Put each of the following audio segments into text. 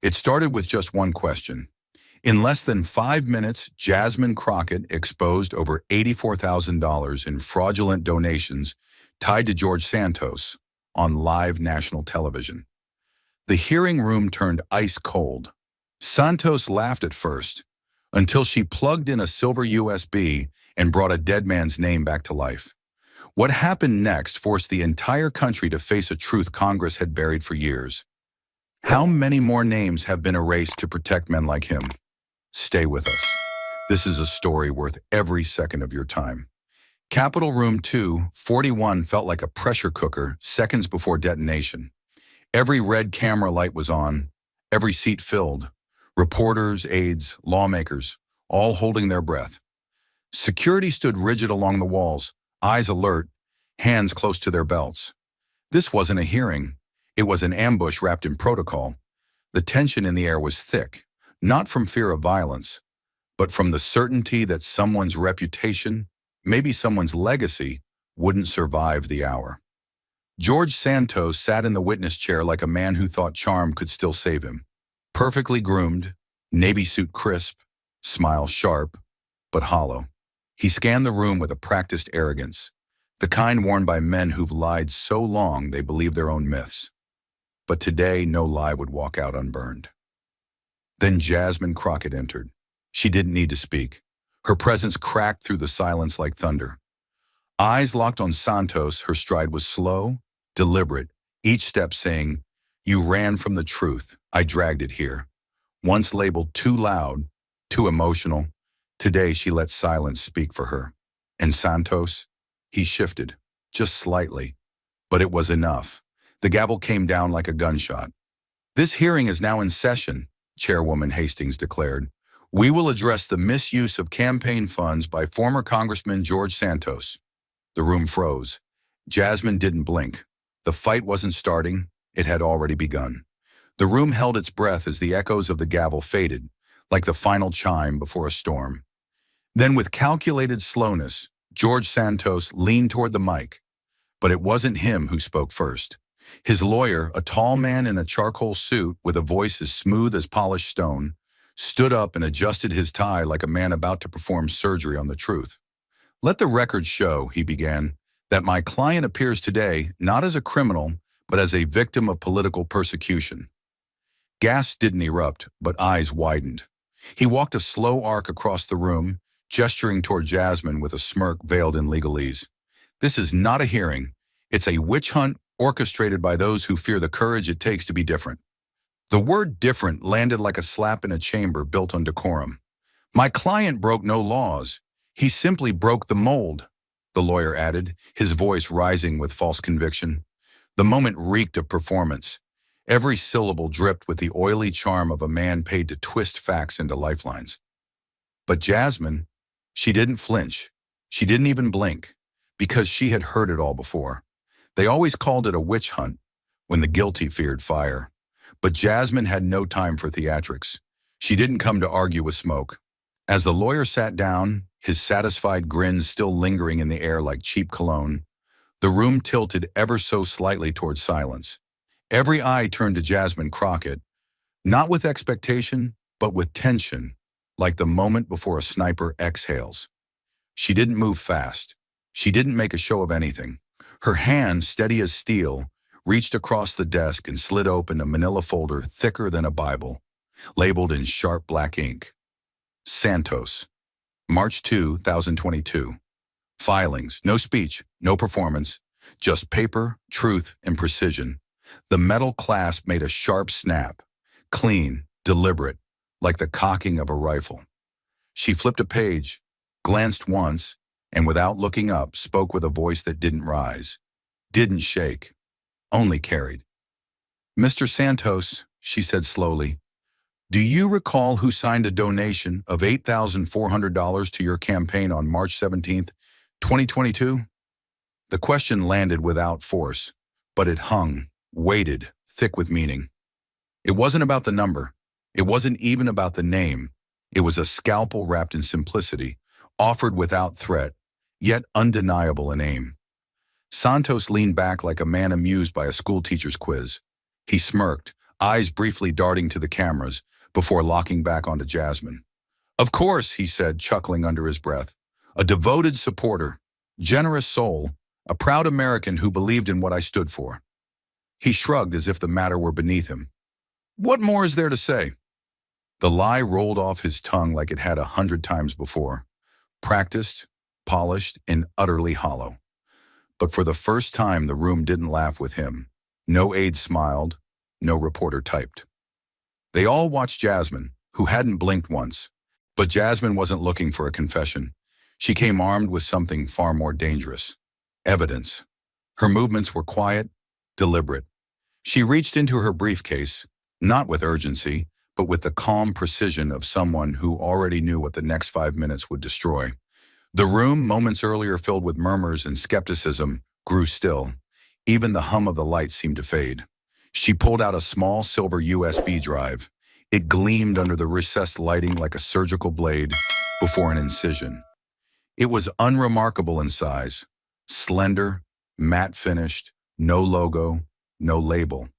It started with just one question. In less than 5 minutes, Jasmine Crockett exposed over $84,000 in fraudulent donations tied to George Santos on live national television. The hearing room turned ice cold. Santos laughed at first, until she plugged in a silver USB and brought a dead man's name back to life. What happened next forced the entire country to face a truth Congress had buried for years. How many more names have been erased to protect men like him? Stay with us. This is a story worth every second of your time. Capitol Room 241 felt like a pressure cooker seconds before detonation. Every red camera light was on, every seat filled. Reporters, aides, lawmakers, all holding their breath. Security stood rigid along the walls, eyes alert, hands close to their belts. This wasn't a hearing. It was an ambush wrapped in protocol. The tension in the air was thick, not from fear of violence, but from the certainty that someone's reputation, maybe someone's legacy, wouldn't survive the hour. George Santos sat in the witness chair like a man who thought charm could still save him. Perfectly groomed, navy suit crisp, smile sharp, but hollow. He scanned the room with a practiced arrogance, the kind worn by men who've lied so long they believe their own myths. But today, no lie would walk out unburned. Then Jasmine Crockett entered. She didn't need to speak. Her presence cracked through the silence like thunder. Eyes locked on Santos, her stride was slow, deliberate, each step saying, "You ran from the truth. I dragged it here." Once labeled too loud, too emotional, today she let silence speak for her. And Santos? He shifted, just slightly. But it was enough. The gavel came down like a gunshot. "This hearing is now in session," Chairwoman Hastings declared. "We will address the misuse of campaign funds by former Congressman George Santos." The room froze. Jasmine didn't blink. The fight wasn't starting. It had already begun. The room held its breath as the echoes of the gavel faded, like the final chime before a storm. Then with calculated slowness, George Santos leaned toward the mic. But it wasn't him who spoke first. His lawyer, a tall man in a charcoal suit with a voice as smooth as polished stone, stood up and adjusted his tie like a man about to perform surgery on the truth. "Let the record show," he began, "that my client appears today not as a criminal, but as a victim of political persecution." Gasps didn't erupt, but eyes widened. He walked a slow arc across the room, gesturing toward Jasmine with a smirk veiled in legalese. "This is not a hearing. It's a witch hunt orchestrated by those who fear the courage it takes to be different." The word different landed like a slap in a chamber built on decorum. "My client broke no laws. He simply broke the mold," the lawyer added, his voice rising with false conviction. The moment reeked of performance. Every syllable dripped with the oily charm of a man paid to twist facts into lifelines. But Jasmine, she didn't flinch. She didn't even blink, because she had heard it all before. They always called it a witch hunt when the guilty feared fire. But Jasmine had no time for theatrics. She didn't come to argue with smoke. As the lawyer sat down, his satisfied grin still lingering in the air like cheap cologne, the room tilted ever so slightly toward silence. Every eye turned to Jasmine Crockett, not with expectation, but with tension, like the moment before a sniper exhales. She didn't move fast. She didn't make a show of anything. Her hand, steady as steel, reached across the desk and slid open a manila folder thicker than a Bible, labeled in sharp black ink. Santos, March 2022. Filings, no speech, no performance, just paper, truth, and precision. The metal clasp made a sharp snap, clean, deliberate, like the cocking of a rifle. She flipped a page, glanced once, and without looking up, spoke with a voice that didn't rise, didn't shake, only carried. "Mr. Santos," she said slowly, "do you recall who signed a donation of $8,400 to your campaign on March 17th, 2022? The question landed without force, but it hung, weighted, thick with meaning. It wasn't about the number. It wasn't even about the name. It was a scalpel wrapped in simplicity, offered without threat, yet undeniable in aim. Santos leaned back like a man amused by a schoolteacher's quiz. He smirked, eyes briefly darting to the cameras before locking back onto Jasmine. "Of course," he said, chuckling under his breath. "A devoted supporter, generous soul, a proud American who believed in what I stood for." He shrugged as if the matter were beneath him. "What more is there to say?" The lie rolled off his tongue like it had 100 times before. Practiced, polished, and utterly hollow. But for the first time, the room didn't laugh with him. No aide smiled, no reporter typed. They all watched Jasmine, who hadn't blinked once. But Jasmine wasn't looking for a confession. She came armed with something far more dangerous. Evidence. Her movements were quiet, deliberate. She reached into her briefcase, not with urgency, but with the calm precision of someone who already knew what the next 5 minutes would destroy. The room, moments earlier filled with murmurs and skepticism, grew still. Even the hum of the light seemed to fade. She pulled out a small silver USB drive. It gleamed under the recessed lighting like a surgical blade before an incision. It was unremarkable in size, slender, matte finished, no logo, no label.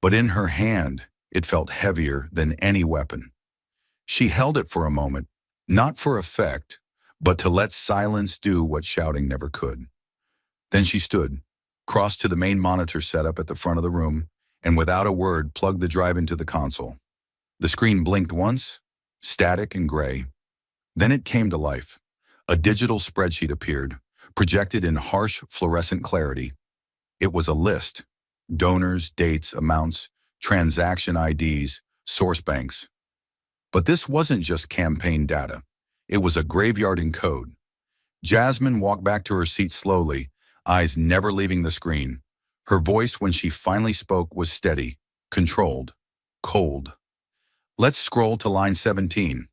But in her hand, it felt heavier than any weapon. She held it for a moment, not for effect, but to let silence do what shouting never could. Then she stood, crossed to the main monitor setup at the front of the room, and without a word plugged the drive into the console. The screen blinked once, static and gray. Then it came to life. A digital spreadsheet appeared, projected in harsh fluorescent clarity. It was a list: donors, dates, amounts, transaction IDs, source banks. But this wasn't just campaign data. It was a graveyard in code. Jasmine walked back to her seat slowly, eyes never leaving the screen. Her voice, when she finally spoke, was steady, controlled, cold. "Let's scroll to line 17.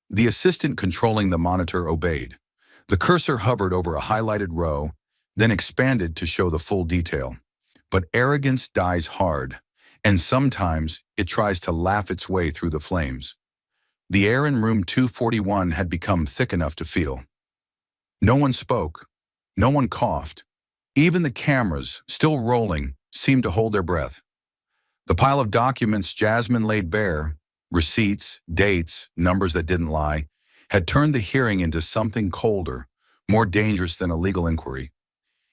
The assistant controlling the monitor obeyed. The cursor hovered over a highlighted row, then expanded to show the full detail. But arrogance dies hard, and sometimes it tries to laugh its way through the flames. The air in room 241 had become thick enough to feel. No one spoke. No one coughed. Even the cameras, still rolling, seemed to hold their breath. The pile of documents Jasmine laid bare, receipts, dates, numbers that didn't lie, had turned the hearing into something colder, more dangerous than a legal inquiry.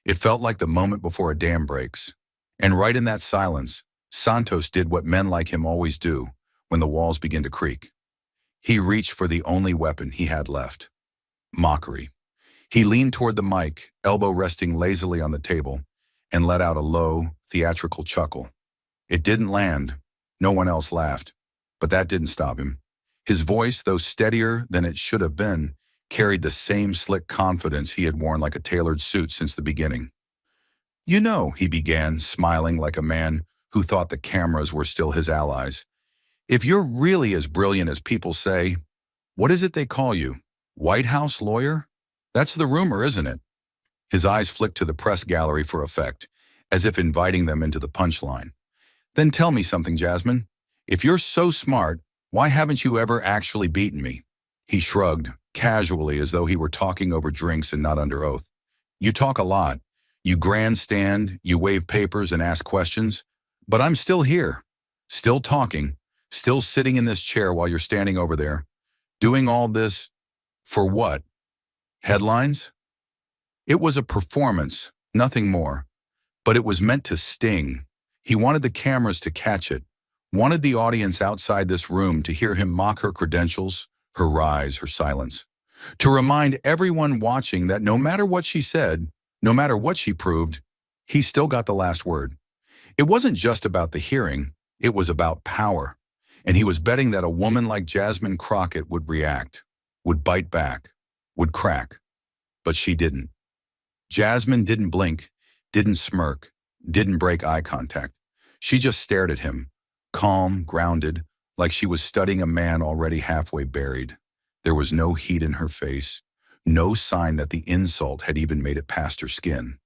It felt like the moment before a dam breaks. And right in that silence, Santos did what men like him always do when the walls begin to creak. He reached for the only weapon he had left: mockery. He leaned toward the mic, elbow resting lazily on the table, and let out a low, theatrical chuckle. It didn't land. No one else laughed. But that didn't stop him. His voice, though steadier than it should have been, carried the same slick confidence he had worn like a tailored suit since the beginning. "You know," he began, smiling like a man who thought the cameras were still his allies, "if you're really as brilliant as people say, what is it they call you? White House lawyer? That's the rumor, isn't it?" His eyes flicked to the press gallery for effect, as if inviting them into the punchline. "Then tell me something, Jasmine. If you're so smart, why haven't you ever actually beaten me?" He shrugged, casually, as though he were talking over drinks and not under oath. "You talk a lot. You grandstand, you wave papers and ask questions. But I'm still here, still talking, still sitting in this chair while you're standing over there. Doing all this for what? Headlines?" It was a performance, nothing more. But it was meant to sting. He wanted the cameras to catch it, wanted the audience outside this room to hear him mock her credentials, her rise, her silence. To remind everyone watching that no matter what she said, no matter what she proved, he still got the last word. It wasn't just about the hearing, it was about power. And he was betting that a woman like Jasmine Crockett would react, would bite back, would crack. But she didn't. Jasmine didn't blink, didn't smirk, didn't break eye contact. She just stared at him, calm, grounded, like she was studying a man already halfway buried. There was no heat in her face, no sign that the insult had even made it past her skin.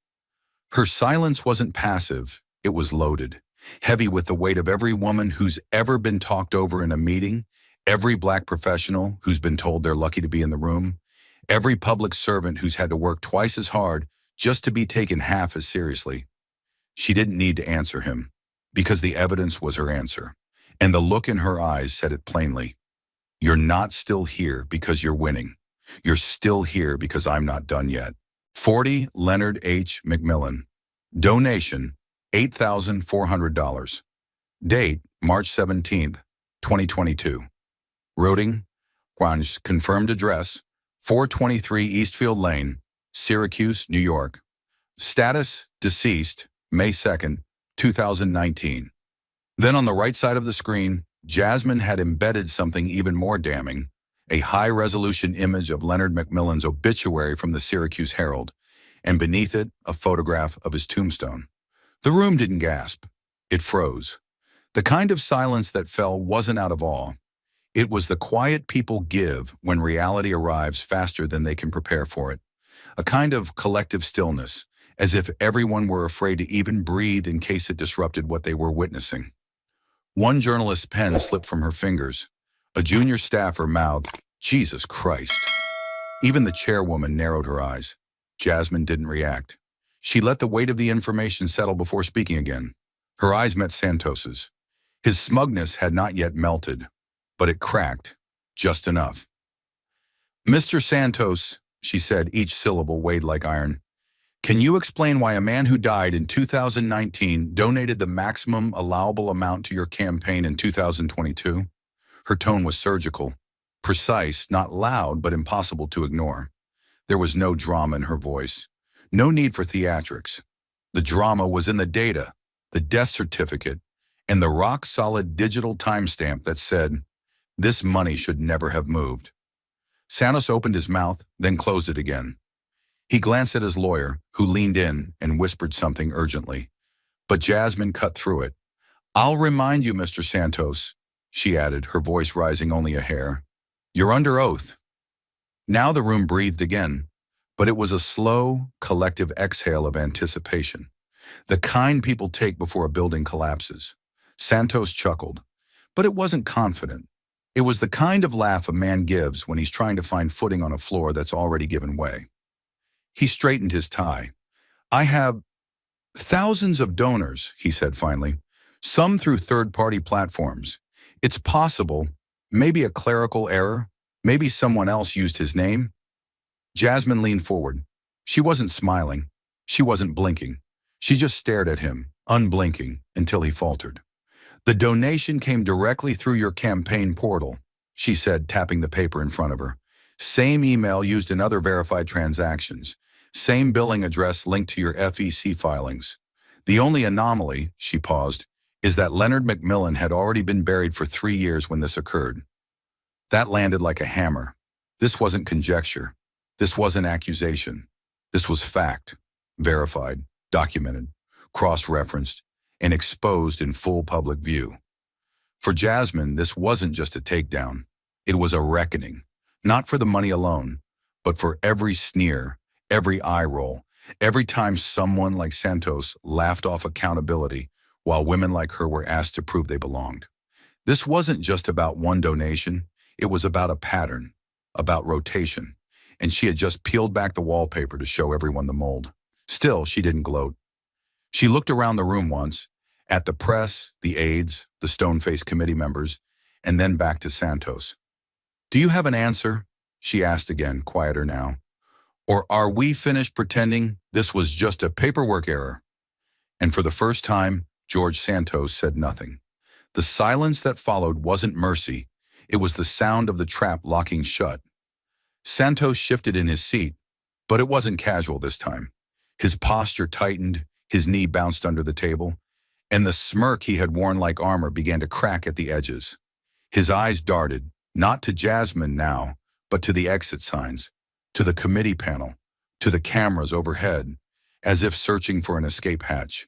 Her silence wasn't passive, it was loaded, heavy with the weight of every woman who's ever been talked over in a meeting, every black professional who's been told they're lucky to be in the room, every public servant who's had to work twice as hard just to be taken half as seriously. She didn't need to answer him. Because the evidence was her answer. And the look in her eyes said it plainly. You're not still here because you're winning. You're still here because I'm not done yet. 40 Leonard H. McMillan. Donation, $8,400. Date, March 17th, 2022. Routing, Quanj, confirmed address, 423 Eastfield Lane, Syracuse, New York. Status, deceased, May 2nd, 2019. Then on the right side of the screen, Jasmine had embedded something even more damning, a high-resolution image of Leonard McMillan's obituary from the Syracuse Herald, and beneath it, a photograph of his tombstone. The room didn't gasp. It froze. The kind of silence that fell wasn't out of awe. It was the quiet people give when reality arrives faster than they can prepare for it. A kind of collective stillness, as if everyone were afraid to even breathe in case it disrupted what they were witnessing. One journalist's pen slipped from her fingers. A junior staffer mouthed, "Jesus Christ." Even the chairwoman narrowed her eyes. Jasmine didn't react. She let the weight of the information settle before speaking again. Her eyes met Santos's. His smugness had not yet melted, but it cracked, just enough. "Mr. Santos," she said, each syllable weighed like iron, "can you explain why a man who died in 2019 donated the maximum allowable amount to your campaign in 2022? Her tone was surgical, precise, not loud, but impossible to ignore. There was no drama in her voice, no need for theatrics. The drama was in the data, the death certificate, and the rock-solid digital timestamp that said, "This money should never have moved." Santos opened his mouth, then closed it again. He glanced at his lawyer, who leaned in and whispered something urgently. But Jasmine cut through it. "I'll remind you, Mr. Santos," she added, her voice rising only a hair. "You're under oath." Now the room breathed again, but it was a slow, collective exhale of anticipation, the kind people take before a building collapses. Santos chuckled, but it wasn't confident. It was the kind of laugh a man gives when he's trying to find footing on a floor that's already given way. He straightened his tie. "I have thousands of donors," he said finally, "some through third-party platforms. It's possible, maybe a clerical error, maybe someone else used his name." Jasmine leaned forward. She wasn't smiling. She wasn't blinking. She just stared at him, unblinking, until he faltered. "The donation came directly through your campaign portal," she said, tapping the paper in front of her. "Same email used in other verified transactions. Same billing address linked to your FEC filings. The only anomaly," she paused, "is that Leonard McMillan had already been buried for 3 years when this occurred." That landed like a hammer. This wasn't conjecture. This wasn't accusation. This was fact, verified, documented, cross-referenced, and exposed in full public view. For Jasmine, this wasn't just a takedown. It was a reckoning, not for the money alone, but for every sneer, every eye roll, every time someone like Santos laughed off accountability while women like her were asked to prove they belonged. This wasn't just about one donation. It was about a pattern, about rotation, and she had just peeled back the wallpaper to show everyone the mold. Still, she didn't gloat. She looked around the room once, at the press, the aides, the stone-faced committee members, and then back to Santos. "Do you have an answer?" she asked again, quieter now. "Or are we finished pretending this was just a paperwork error?" And for the first time, George Santos said nothing. The silence that followed wasn't mercy. It was the sound of the trap locking shut. Santos shifted in his seat, but it wasn't casual this time. His posture tightened, his knee bounced under the table, and the smirk he had worn like armor began to crack at the edges. His eyes darted, not to Jasmine now, but to the exit signs, to the committee panel, to the cameras overhead, as if searching for an escape hatch.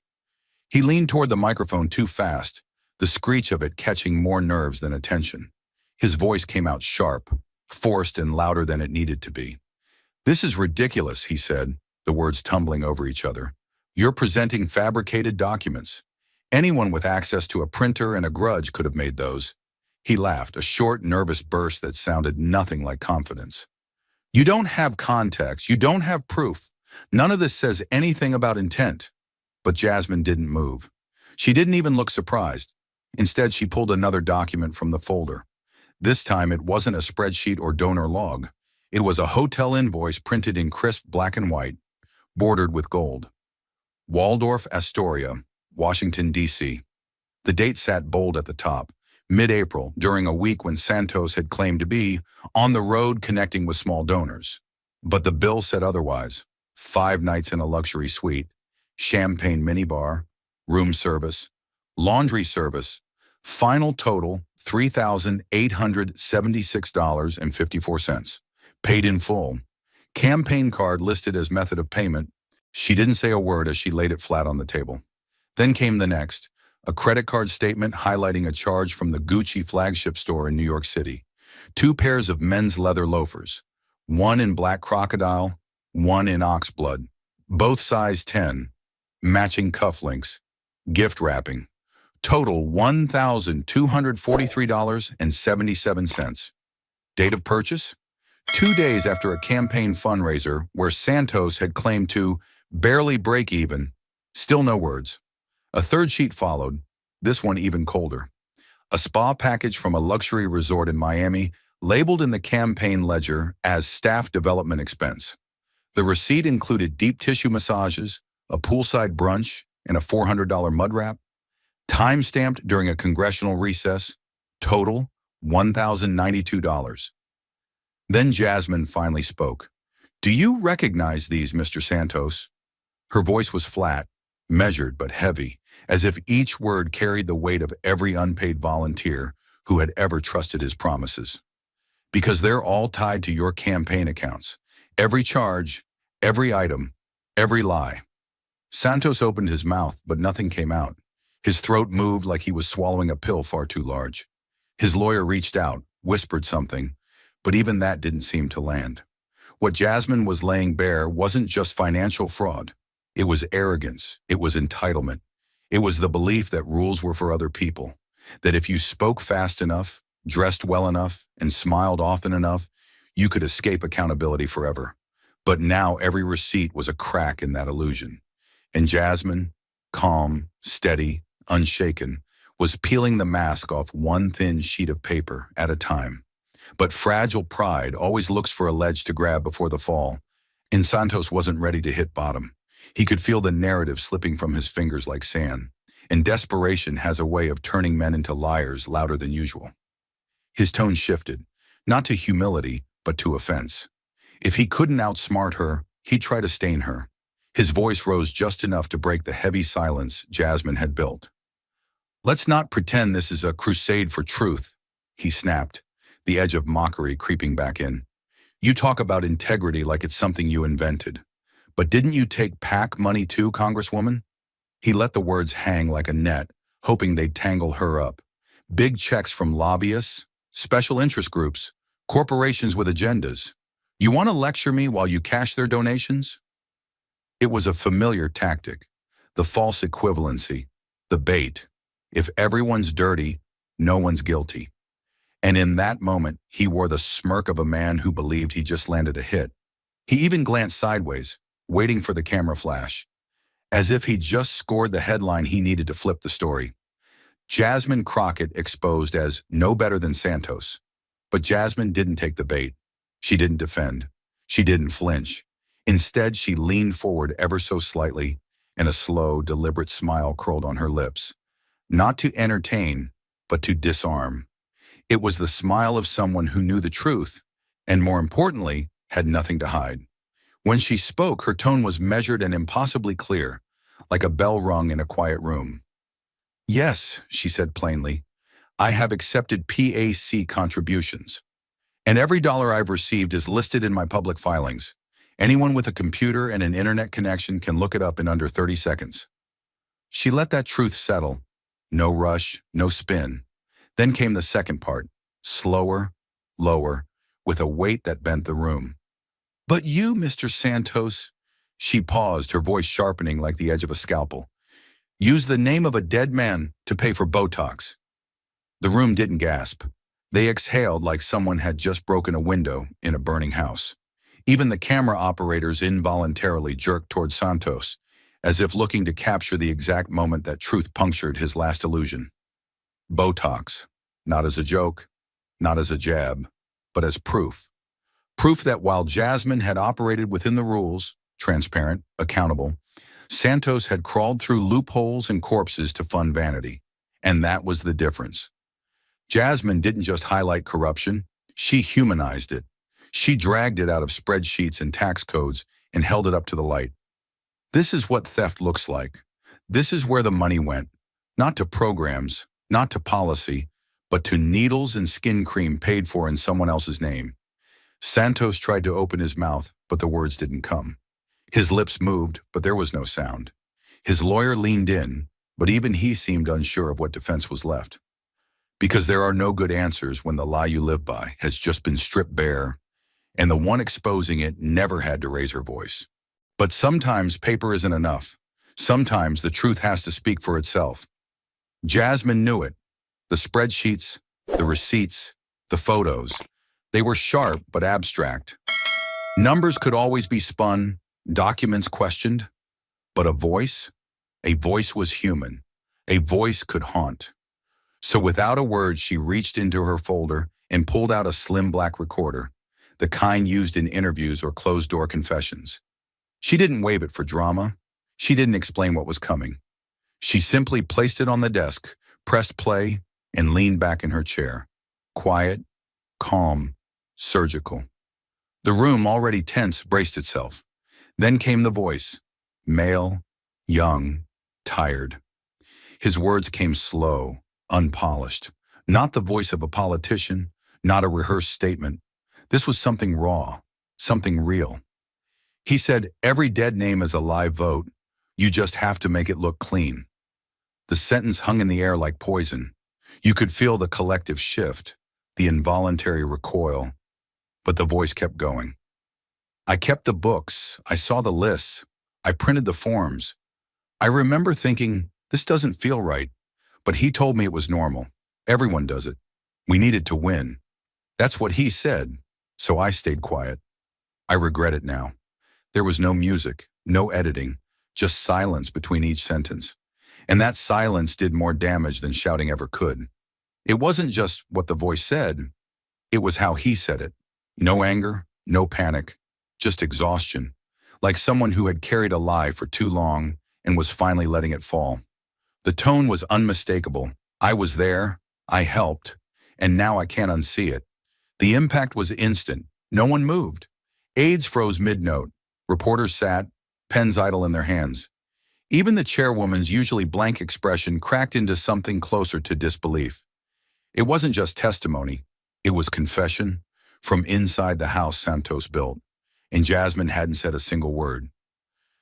He leaned toward the microphone too fast, the screech of it catching more nerves than attention. His voice came out sharp, forced and louder than it needed to be. "This is ridiculous," he said, the words tumbling over each other. "You're presenting fabricated documents. Anyone with access to a printer and a grudge could have made those." He laughed, a short, nervous burst that sounded nothing like confidence. "You don't have context. You don't have proof. None of this says anything about intent." But Jasmine didn't move. She didn't even look surprised. Instead, she pulled another document from the folder. This time, it wasn't a spreadsheet or donor log. It was a hotel invoice printed in crisp black and white, bordered with gold. Waldorf Astoria, Washington, D.C. The date sat bold at the top, mid-April, during a week when Santos had claimed to be on the road connecting with small donors. But the bill said otherwise. 5 nights in a luxury suite, champagne minibar, room service, laundry service, final total $3,876.54. Paid in full. Campaign card listed as method of payment. She didn't say a word as she laid it flat on the table. Then came the next, a credit card statement highlighting a charge from the Gucci flagship store in New York City. 2 pairs of men's leather loafers, one in black crocodile, one in oxblood, both size 10, matching cufflinks, gift wrapping. Total $1,243.77. Date of purchase? 2 days after a campaign fundraiser where Santos had claimed to barely break even. Still no words. A third sheet followed, this one even colder. A spa package from a luxury resort in Miami, labeled in the campaign ledger as staff development expense. The receipt included deep tissue massages, a poolside brunch, and a $400 mud wrap. Time-stamped during a congressional recess. Total, $1,092. Then Jasmine finally spoke. "Do you recognize these, Mr. Santos?" Her voice was flat, measured but heavy, as if each word carried the weight of every unpaid volunteer who had ever trusted his promises. "Because they're all tied to your campaign accounts. Every charge, every item, every lie." Santos opened his mouth, but nothing came out. His throat moved like he was swallowing a pill far too large. His lawyer reached out, whispered something, but even that didn't seem to land. What Jasmine was laying bare wasn't just financial fraud. It was arrogance. It was entitlement. It was the belief that rules were for other people, that if you spoke fast enough, dressed well enough, and smiled often enough, you could escape accountability forever. But now every receipt was a crack in that illusion. And Jasmine, calm, steady, unshaken, was peeling the mask off one thin sheet of paper at a time. But fragile pride always looks for a ledge to grab before the fall, and Santos wasn't ready to hit bottom. He could feel the narrative slipping from his fingers like sand, and desperation has a way of turning men into liars louder than usual. His tone shifted, not to humility, but to offense. If he couldn't outsmart her, he'd try to stain her. His voice rose just enough to break the heavy silence Jasmine had built. "Let's not pretend this is a crusade for truth," he snapped, the edge of mockery creeping back in. "You talk about integrity like it's something you invented. But didn't you take PAC money too, Congresswoman?" He let the words hang like a net, hoping they'd tangle her up. "Big checks from lobbyists, special interest groups, corporations with agendas. You want to lecture me while you cash their donations?" It was a familiar tactic, the false equivalency, the bait. If everyone's dirty, no one's guilty. And in that moment, he wore the smirk of a man who believed he just landed a hit. He even glanced sideways, waiting for the camera flash, as if he'd just scored the headline he needed to flip the story. Jasmine Crockett exposed as no better than Santos. But Jasmine didn't take the bait. She didn't defend. She didn't flinch. Instead, she leaned forward ever so slightly, and a slow, deliberate smile curled on her lips. Not to entertain, but to disarm. It was the smile of someone who knew the truth, and more importantly, had nothing to hide. When she spoke, her tone was measured and impossibly clear, like a bell rung in a quiet room. "Yes," she said plainly, "I have accepted PAC contributions. And every dollar I've received is listed in my public filings. Anyone with a computer and an internet connection can look it up in under 30 seconds. She let that truth settle. No rush, no spin. Then came the second part, slower, lower, with a weight that bent the room. "But you, Mr. Santos," she paused, her voice sharpening like the edge of a scalpel, "use the name of a dead man to pay for Botox." The room didn't gasp. They exhaled like someone had just broken a window in a burning house. Even the camera operators involuntarily jerked toward Santos, as if looking to capture the exact moment that truth punctured his last illusion. Botox, not as a joke, not as a jab, but as proof. Proof that while Jasmine had operated within the rules, transparent, accountable, Santos had crawled through loopholes and corpses to fund vanity. And that was the difference. Jasmine didn't just highlight corruption, she humanized it. She dragged it out of spreadsheets and tax codes and held it up to the light. This is what theft looks like. This is where the money went. Not to programs, not to policy, but to needles and skin cream paid for in someone else's name. Santos tried to open his mouth, but the words didn't come. His lips moved, but there was no sound. His lawyer leaned in, but even he seemed unsure of what defense was left. Because there are no good answers when the lie you live by has just been stripped bare, and the one exposing it never had to raise her voice. But sometimes paper isn't enough. Sometimes the truth has to speak for itself. Jasmine knew it. The spreadsheets, the receipts, the photos, they were sharp but abstract. Numbers could always be spun, documents questioned, but a voice was human. A voice could haunt. So without a word, she reached into her folder and pulled out a slim black recorder, the kind used in interviews or closed-door confessions. She didn't wave it for drama. She didn't explain what was coming. She simply placed it on the desk, pressed play, and leaned back in her chair. Quiet, calm, surgical. The room, already tense, braced itself. Then came the voice, male, young, tired. His words came slow, unpolished. Not the voice of a politician, not a rehearsed statement. This was something raw, something real. He said, "Every dead name is a live vote. You just have to make it look clean." The sentence hung in the air like poison. You could feel the collective shift, the involuntary recoil. But the voice kept going. "I kept the books. I saw the lists. I printed the forms. I remember thinking, this doesn't feel right. But he told me it was normal. Everyone does it. We needed to win." That's what he said. So I stayed quiet. I regret it now. There was no music, no editing, just silence between each sentence. And that silence did more damage than shouting ever could. It wasn't just what the voice said, it was how he said it. No anger, no panic, just exhaustion, like someone who had carried a lie for too long and was finally letting it fall. The tone was unmistakable. I was there, I helped, and now I can't unsee it. The impact was instant. No one moved. Aides froze mid-note. Reporters sat, pens idle in their hands. Even the chairwoman's usually blank expression cracked into something closer to disbelief. It wasn't just testimony. It was confession from inside the house Santos built, and Jasmine hadn't said a single word.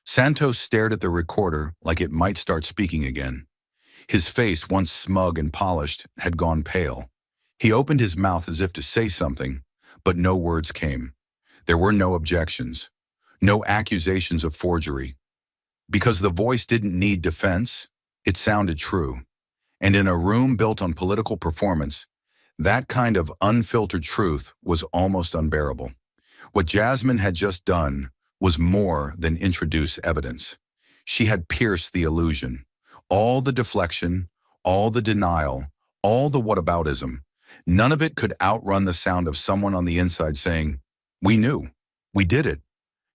Santos stared at the recorder like it might start speaking again. His face, once smug and polished, had gone pale. He opened his mouth as if to say something, but no words came. There were no objections, no accusations of forgery. Because the voice didn't need defense, it sounded true. And in a room built on political performance, that kind of unfiltered truth was almost unbearable. What Jasmine had just done was more than introduce evidence. She had pierced the illusion. All the deflection, all the denial, all the whataboutism, none of it could outrun the sound of someone on the inside saying, "We knew, we did it,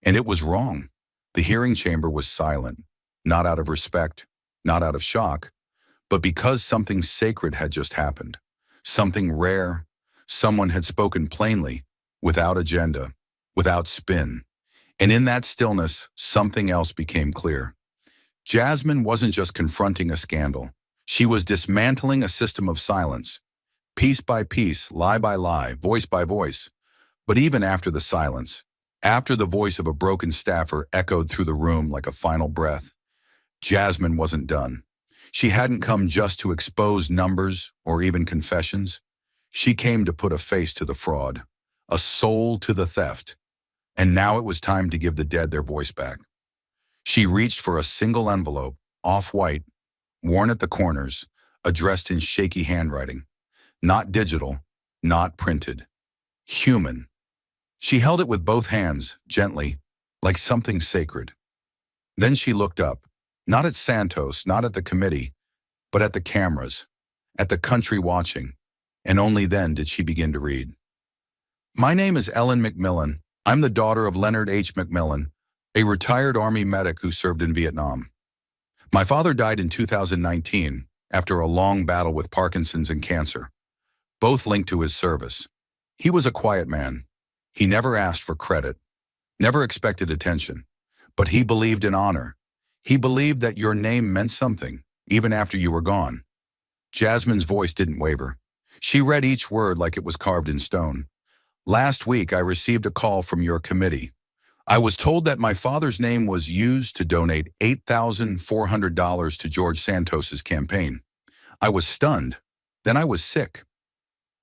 and it was wrong." The hearing chamber was silent, not out of respect, not out of shock, but because something sacred had just happened, something rare. Someone had spoken plainly, without agenda, without spin. And in that stillness, something else became clear. Jasmine wasn't just confronting a scandal. She was dismantling a system of silence, piece by piece, lie by lie, voice by voice. But even after the silence, after the voice of a broken staffer echoed through the room like a final breath, Jasmine wasn't done. She hadn't come just to expose numbers or even confessions. She came to put a face to the fraud, a soul to the theft. And now it was time to give the dead their voice back. She reached for a single envelope, off-white, worn at the corners, addressed in shaky handwriting. Not digital, not printed. Human. She held it with both hands, gently, like something sacred. Then she looked up, Not at Santos, not at the committee, but at the cameras, at the country watching. And only then did she begin to read. My name is Ellen McMillan. I'm the daughter of Leonard H. McMillan, a retired Army medic who served in Vietnam. My father died in 2019 after a long battle with Parkinson's and cancer, both linked to his service. He was a quiet man. He never asked for credit, never expected attention, but he believed in honor. He believed that your name meant something, even after you were gone. Jasmine's voice didn't waver. She read each word like it was carved in stone. Last week, I received a call from your committee. I was told that my father's name was used to donate $8,400 to George Santos's campaign. I was stunned. Then I was sick.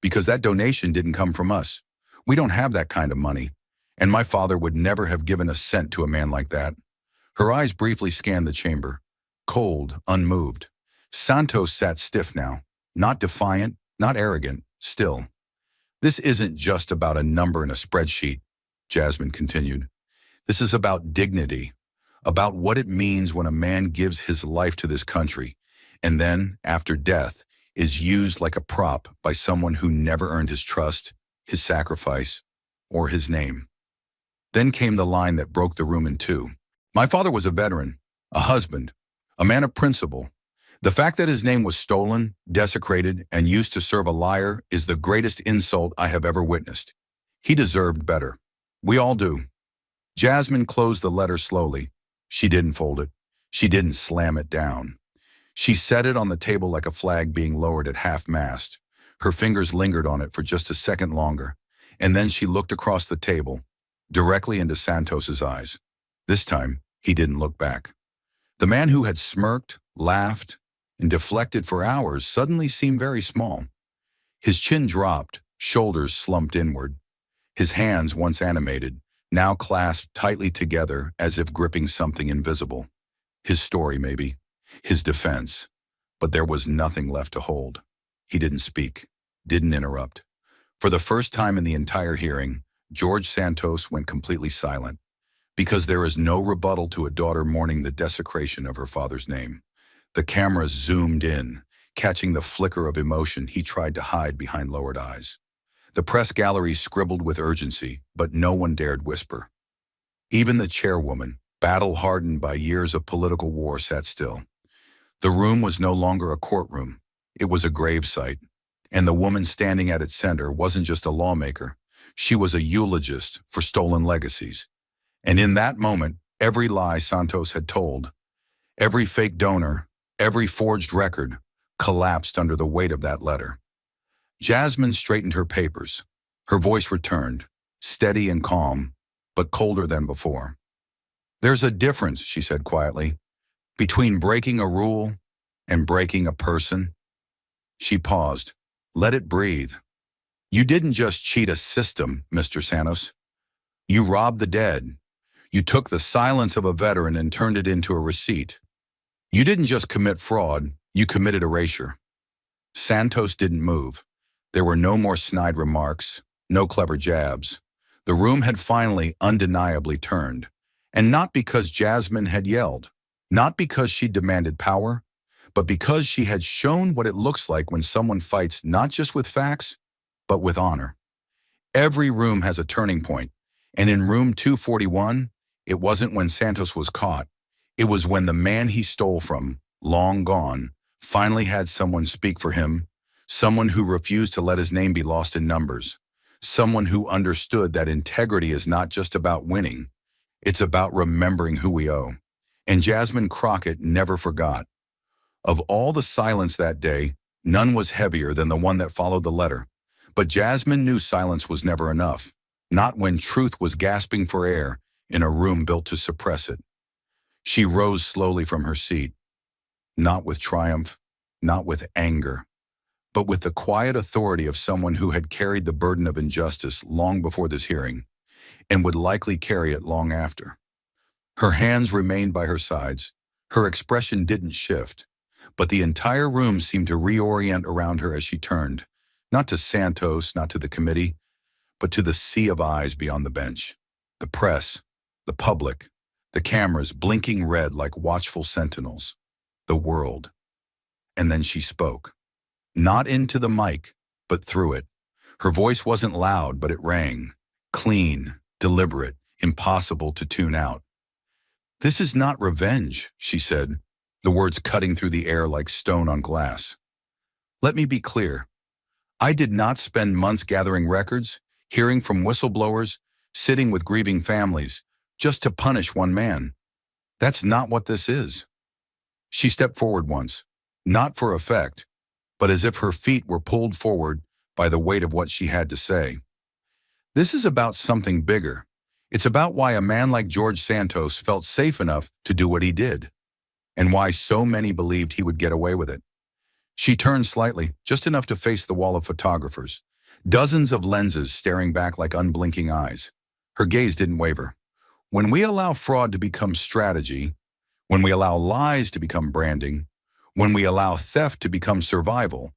Because that donation didn't come from us. We don't have that kind of money. And my father would never have given a cent to a man like that. Her eyes briefly scanned the chamber. Cold, unmoved. Santos sat stiff now. Not defiant, not arrogant, still. This isn't just about a number in a spreadsheet, Jasmine continued. This is about dignity, about what it means when a man gives his life to this country, and then, after death, is used like a prop by someone who never earned his trust, his sacrifice, or his name. Then came the line that broke the room in two. My father was a veteran, a husband, a man of principle. The fact that his name was stolen, desecrated, and used to serve a liar is the greatest insult I have ever witnessed. He deserved better. We all do. Jasmine closed the letter slowly. She didn't fold it. She didn't slam it down. She set it on the table like a flag being lowered at half-mast. Her fingers lingered on it for just a second longer, and then she looked across the table, directly into Santos's eyes. This time, he didn't look back. The man who had smirked, laughed, and deflected for hours suddenly seemed very small. His chin dropped, shoulders slumped inward. His hands, once animated, now clasped tightly together as if gripping something invisible. His story, maybe. His defense. But there was nothing left to hold. He didn't speak, didn't interrupt. For the first time in the entire hearing, George Santos went completely silent, because there is no rebuttal to a daughter mourning the desecration of her father's name. The cameras zoomed in, catching the flicker of emotion he tried to hide behind lowered eyes. The press gallery scribbled with urgency, but no one dared whisper. Even the chairwoman, battle-hardened by years of political war, sat still. The room was no longer a courtroom. It was a gravesite. And the woman standing at its center wasn't just a lawmaker. She was a eulogist for stolen legacies. And in that moment, every lie Santos had told, every fake donor, every forged record, collapsed under the weight of that letter. Jasmine straightened her papers. Her voice returned, steady and calm, but colder than before. There's a difference, she said quietly, between breaking a rule and breaking a person. She paused. Let it breathe. You didn't just cheat a system, Mr. Santos. You robbed the dead. You took the silence of a veteran and turned it into a receipt. You didn't just commit fraud, you committed erasure. Santos didn't move. There were no more snide remarks, no clever jabs. The room had finally undeniably turned. And not because Jasmine had yelled, not because she demanded power, but because she had shown what it looks like when someone fights not just with facts, but with honor. Every room has a turning point, and in room 241, it wasn't when Santos was caught. It was when the man he stole from, long gone, finally had someone speak for him, someone who refused to let his name be lost in numbers, someone who understood that integrity is not just about winning, it's about remembering who we owe. And Jasmine Crockett never forgot. Of all the silence that day, none was heavier than the one that followed the letter. But Jasmine knew silence was never enough, not when truth was gasping for air in a room built to suppress it. She rose slowly from her seat, not with triumph, not with anger, but with the quiet authority of someone who had carried the burden of injustice long before this hearing, and would likely carry it long after. Her hands remained by her sides. Her expression didn't shift, but the entire room seemed to reorient around her as she turned, not to Santos, not to the committee, but to the sea of eyes beyond the bench. The press, the public, the cameras blinking red like watchful sentinels. The world. And then she spoke. Not into the mic, but through it. Her voice wasn't loud, but it rang. Clean, deliberate, impossible to tune out. "This is not revenge," she said, the words cutting through the air like stone on glass. "Let me be clear. I did not spend months gathering records, hearing from whistleblowers, sitting with grieving families, just to punish one man. That's not what this is." She stepped forward once, not for effect, but as if her feet were pulled forward by the weight of what she had to say. "This is about something bigger. It's about why a man like George Santos felt safe enough to do what he did, and why so many believed he would get away with it." She turned slightly, just enough to face the wall of photographers, dozens of lenses staring back like unblinking eyes. Her gaze didn't waver. When we allow fraud to become strategy, when we allow lies to become branding, when we allow theft to become survival,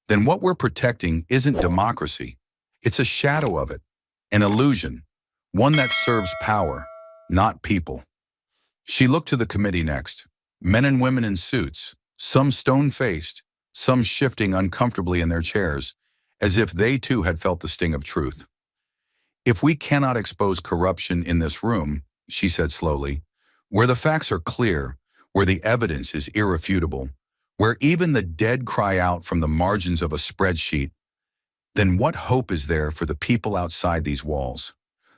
then what we're protecting isn't democracy. It's a shadow of it, an illusion, one that serves power, not people. She looked to the committee next. Men and women in suits, some stone-faced, some shifting uncomfortably in their chairs, as if they too had felt the sting of truth. "If we cannot expose corruption in this room," she said slowly, "where the facts are clear, where the evidence is irrefutable, where even the dead cry out from the margins of a spreadsheet, then what hope is there for the people outside these walls?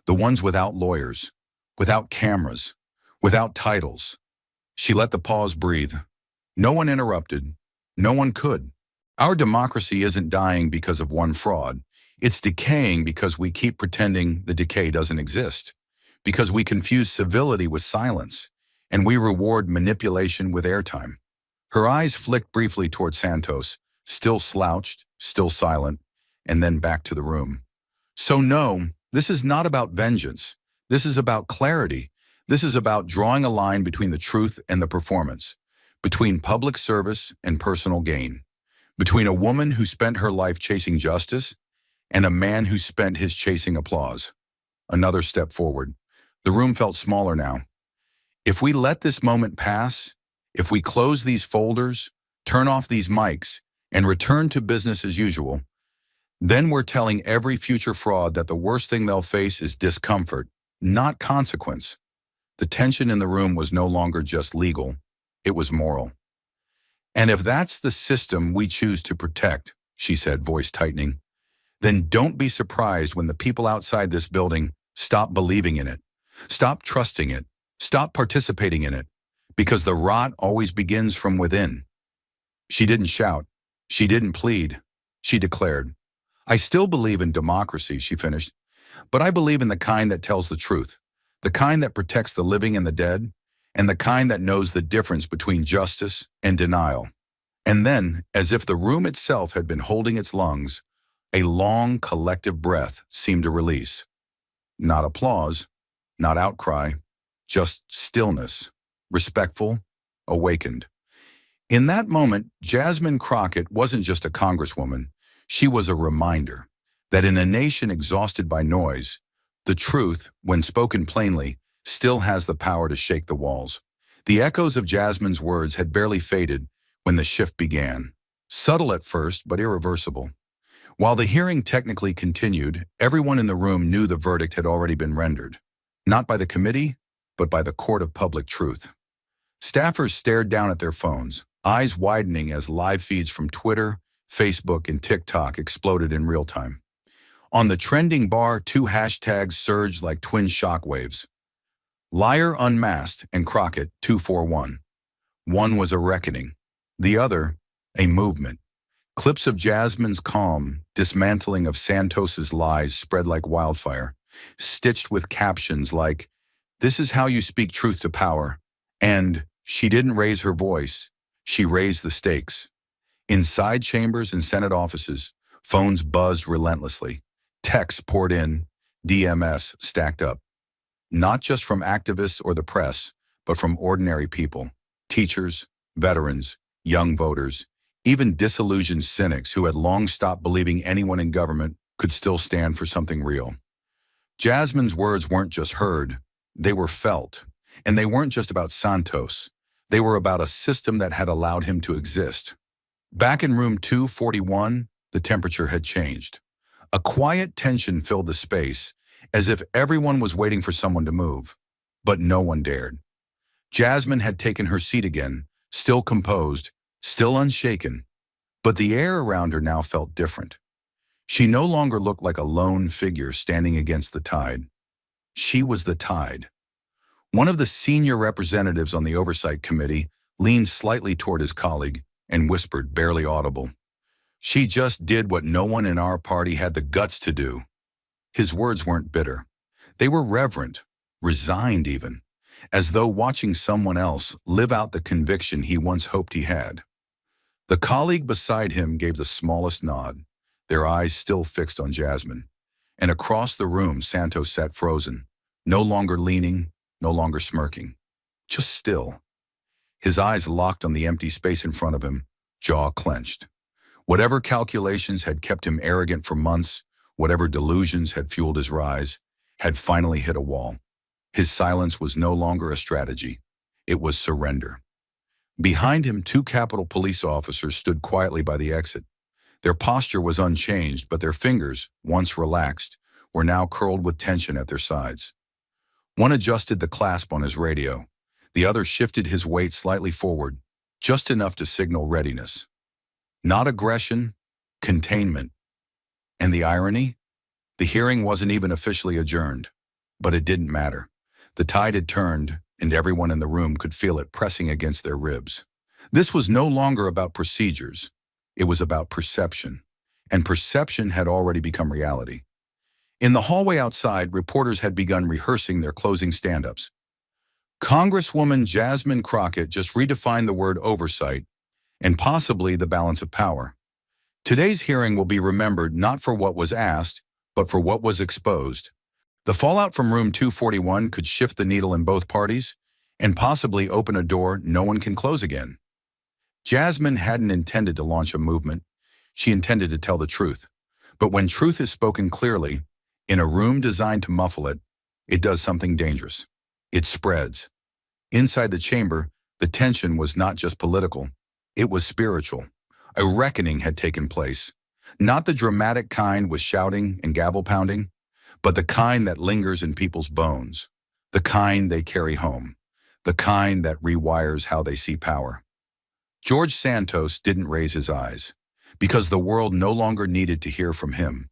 The ones without lawyers, without cameras, without titles?" She let the pause breathe. No one interrupted. No one could. Our democracy isn't dying because of one fraud. It's decaying because we keep pretending the decay doesn't exist, because we confuse civility with silence, and we reward manipulation with airtime. Her eyes flicked briefly toward Santos, still slouched, still silent, and then back to the room. "So no, this is not about vengeance. This is about clarity. This is about drawing a line between the truth and the performance, between public service and personal gain, between a woman who spent her life chasing justice and a man who spent his chasing applause." Another step forward. The room felt smaller now. "If we let this moment pass, if we close these folders, turn off these mics, and return to business as usual, then we're telling every future fraud that the worst thing they'll face is discomfort, not consequence." The tension in the room was no longer just legal, it was moral. "And if that's the system we choose to protect," she said, voice tightening, "then don't be surprised when the people outside this building stop believing in it, stop trusting it, stop participating in it, because the rot always begins from within." She didn't shout. She didn't plead. She declared, "I still believe in democracy," she finished, "but I believe in the kind that tells the truth, the kind that protects the living and the dead, and the kind that knows the difference between justice and denial." And then, as if the room itself had been holding its lungs, a long collective breath seemed to release. Not applause, not outcry, just stillness, respectful, awakened. In that moment, Jasmine Crockett wasn't just a congresswoman. She was a reminder that in a nation exhausted by noise, the truth, when spoken plainly, still has the power to shake the walls. The echoes of Jasmine's words had barely faded when the shift began. Subtle at first, but irreversible. While the hearing technically continued, everyone in the room knew the verdict had already been rendered. Not by the committee, but by the court of public truth. Staffers stared down at their phones, eyes widening as live feeds from Twitter, Facebook, and TikTok exploded in real time. On the trending bar, two hashtags surged like twin shockwaves. Liar Unmasked and Crockett 241. One was a reckoning. The other, a movement. Clips of Jasmine's calm, dismantling of Santos's lies spread like wildfire, stitched with captions like, "This is how you speak truth to power," and "She didn't raise her voice, she raised the stakes." Inside chambers and Senate offices, phones buzzed relentlessly. Texts poured in, DMS stacked up. Not just from activists or the press, but from ordinary people, teachers, veterans, young voters, even disillusioned cynics who had long stopped believing anyone in government could still stand for something real. Jasmine's words weren't just heard, they were felt. And they weren't just about Santos. They were about a system that had allowed him to exist. Back in room 241, the temperature had changed. A quiet tension filled the space, as if everyone was waiting for someone to move. But no one dared. Jasmine had taken her seat again, still composed, still unshaken. But the air around her now felt different. She no longer looked like a lone figure standing against the tide. She was the tide. One of the senior representatives on the oversight committee leaned slightly toward his colleague and whispered, barely audible, "She just did what no one in our party had the guts to do." His words weren't bitter. They were reverent, resigned even, as though watching someone else live out the conviction he once hoped he had. The colleague beside him gave the smallest nod, their eyes still fixed on Jasmine. And across the room, Santos sat frozen, no longer leaning, no longer smirking, just still. His eyes locked on the empty space in front of him, jaw clenched. Whatever calculations had kept him arrogant for months, whatever delusions had fueled his rise, had finally hit a wall. His silence was no longer a strategy. It was surrender. Behind him, two Capitol police officers stood quietly by the exit. Their posture was unchanged, but their fingers, once relaxed, were now curled with tension at their sides. One adjusted the clasp on his radio. The other shifted his weight slightly forward, just enough to signal readiness. Not aggression, containment. And the irony? The hearing wasn't even officially adjourned. But it didn't matter. The tide had turned, and everyone in the room could feel it pressing against their ribs. This was no longer about procedures. It was about perception. And perception had already become reality. In the hallway outside, reporters had begun rehearsing their closing stand-ups. Congresswoman Jasmine Crockett just redefined the word oversight and possibly the balance of power. Today's hearing will be remembered not for what was asked, but for what was exposed. The fallout from room 241 could shift the needle in both parties and possibly open a door no one can close again. Jasmine hadn't intended to launch a movement. She intended to tell the truth. But when truth is spoken clearly, in a room designed to muffle it, it does something dangerous. It spreads. Inside the chamber, the tension was not just political. It was spiritual. A reckoning had taken place. Not the dramatic kind with shouting and gavel pounding, but the kind that lingers in people's bones. The kind they carry home. The kind that rewires how they see power. George Santos didn't raise his eyes, because the world no longer needed to hear from him.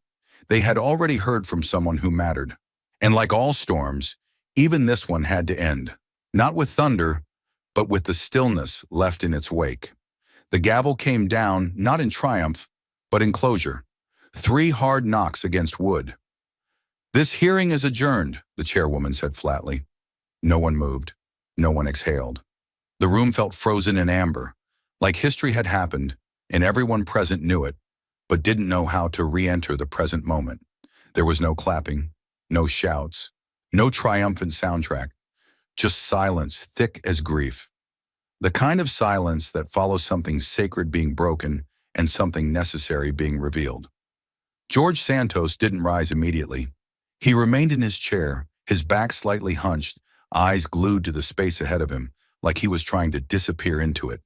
They had already heard from someone who mattered. And like all storms, even this one had to end. Not with thunder, but with the stillness left in its wake. The gavel came down, not in triumph, but in closure. 3 hard knocks against wood. "This hearing is adjourned," the chairwoman said flatly. No one moved. No one exhaled. The room felt frozen in amber, like history had happened, and everyone present knew it, but didn't know how to re-enter the present moment. There was no clapping, no shouts, no triumphant soundtrack, just silence thick as grief. The kind of silence that follows something sacred being broken and something necessary being revealed. George Santos didn't rise immediately. He remained in his chair, his back slightly hunched, eyes glued to the space ahead of him, like he was trying to disappear into it.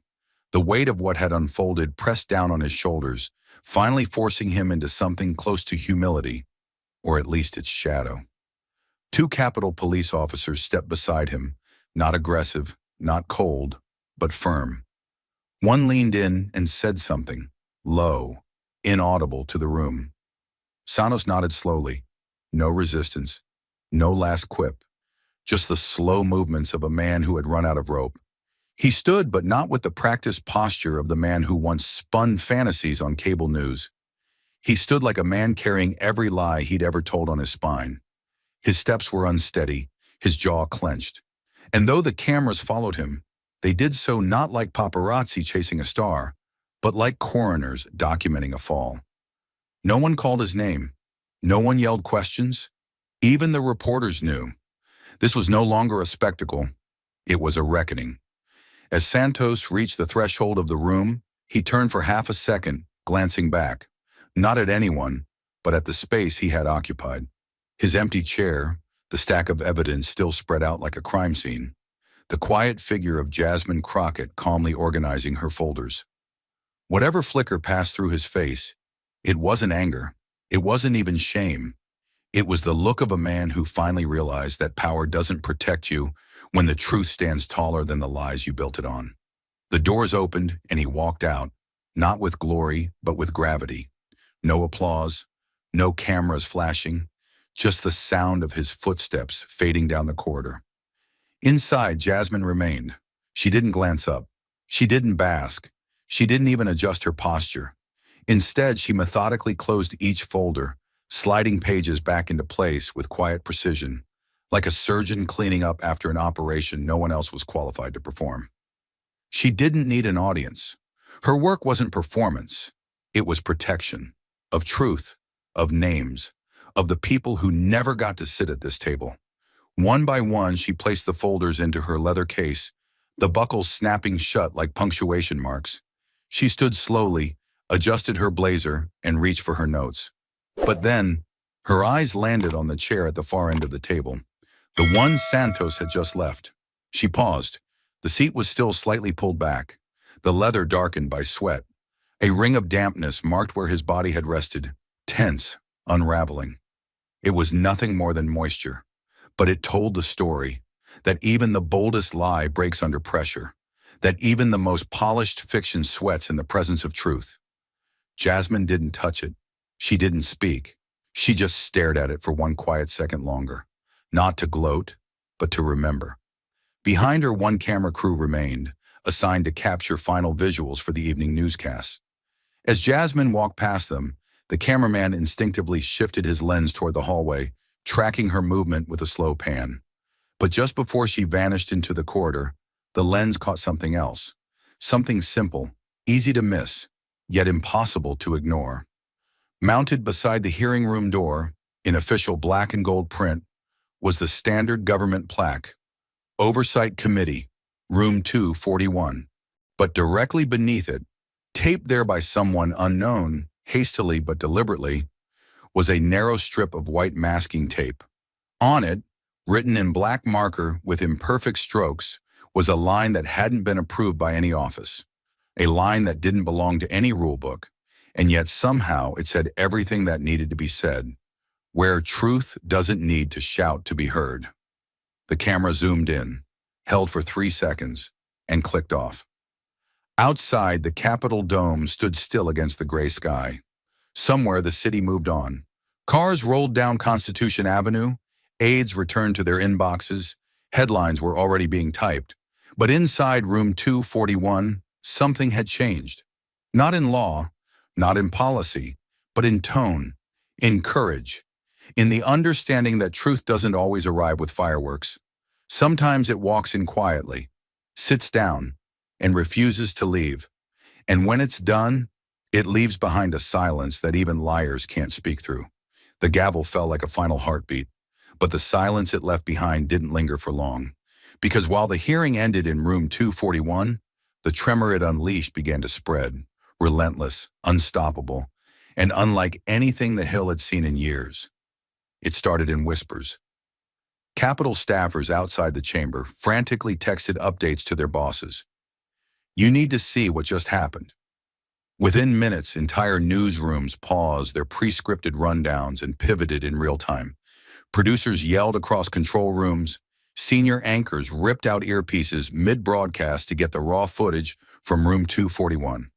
The weight of what had unfolded pressed down on his shoulders, finally forcing him into something close to humility, or at least its shadow. 2 Capitol police officers stepped beside him, not aggressive, not cold, but firm. One leaned in and said something, low, inaudible to the room. Santos nodded slowly. No resistance, no last quip, just the slow movements of a man who had run out of rope. He stood, but not with the practiced posture of the man who once spun fantasies on cable news. He stood like a man carrying every lie he'd ever told on his spine. His steps were unsteady, his jaw clenched. And though the cameras followed him, they did so not like paparazzi chasing a star, but like coroners documenting a fall. No one called his name. No one yelled questions. Even the reporters knew. This was no longer a spectacle. It was a reckoning. As Santos reached the threshold of the room, he turned for half a second, glancing back, not at anyone, but at the space he had occupied. His empty chair, the stack of evidence still spread out like a crime scene. the quiet figure of Jasmine Crockett calmly organizing her folders. Whatever flicker passed through his face, it wasn't anger. It wasn't even shame. It was the look of a man who finally realized that power doesn't protect you when the truth stands taller than the lies you built it on. The doors opened and he walked out, not with glory, but with gravity. No applause, no cameras flashing, just the sound of his footsteps fading down the corridor. Inside, Jasmine remained. She didn't glance up. She didn't bask. She didn't even adjust her posture. Instead, she methodically closed each folder, sliding pages back into place with quiet precision, like a surgeon cleaning up after an operation no one else was qualified to perform. She didn't need an audience. Her work wasn't performance. It was protection, of truth, of names, of the people who never got to sit at this table. One by one, she placed the folders into her leather case, the buckles snapping shut like punctuation marks. She stood slowly, adjusted her blazer, and reached for her notes. But then, her eyes landed on the chair at the far end of the table, the one Santos had just left. She paused. The seat was still slightly pulled back, the leather darkened by sweat. A ring of dampness marked where his body had rested, tense, unraveling. It was nothing more than moisture, but it told the story that even the boldest lie breaks under pressure, that even the most polished fiction sweats in the presence of truth. Jasmine didn't touch it. She didn't speak. She just stared at it for one quiet second longer, not to gloat, but to remember. Behind her, one camera crew remained, assigned to capture final visuals for the evening newscasts. As Jasmine walked past them, the cameraman instinctively shifted his lens toward the hallway, tracking her movement with a slow pan. But just before she vanished into the corridor, the lens caught something else. Something simple, easy to miss, yet impossible to ignore. Mounted beside the hearing room door, in official black and gold print, was the standard government plaque, Oversight Committee, Room 241. But directly beneath it, taped there by someone unknown, hastily but deliberately, was a narrow strip of white masking tape. On it, written in black marker with imperfect strokes, was a line that hadn't been approved by any office. A line that didn't belong to any rulebook, and yet somehow it said everything that needed to be said, where truth doesn't need to shout to be heard. The camera zoomed in, held for 3 seconds, and clicked off. Outside, the Capitol dome stood still against the gray sky. Somewhere, the city moved on. Cars rolled down Constitution Avenue, aides returned to their inboxes, headlines were already being typed. But inside Room 241, something had changed. Not in law, not in policy, but in tone, in courage, in the understanding that truth doesn't always arrive with fireworks. Sometimes it walks in quietly, sits down, and refuses to leave. And when it's done, it leaves behind a silence that even liars can't speak through. The gavel fell like a final heartbeat, but the silence it left behind didn't linger for long. Because while the hearing ended in Room 241, the tremor it unleashed began to spread, relentless, unstoppable, and unlike anything the Hill had seen in years. It started in whispers. Capitol staffers outside the chamber frantically texted updates to their bosses. "You need to see what just happened." Within minutes, entire newsrooms paused their pre-scripted rundowns and pivoted in real time. Producers yelled across control rooms. Senior anchors ripped out earpieces mid-broadcast to get the raw footage from Room 241.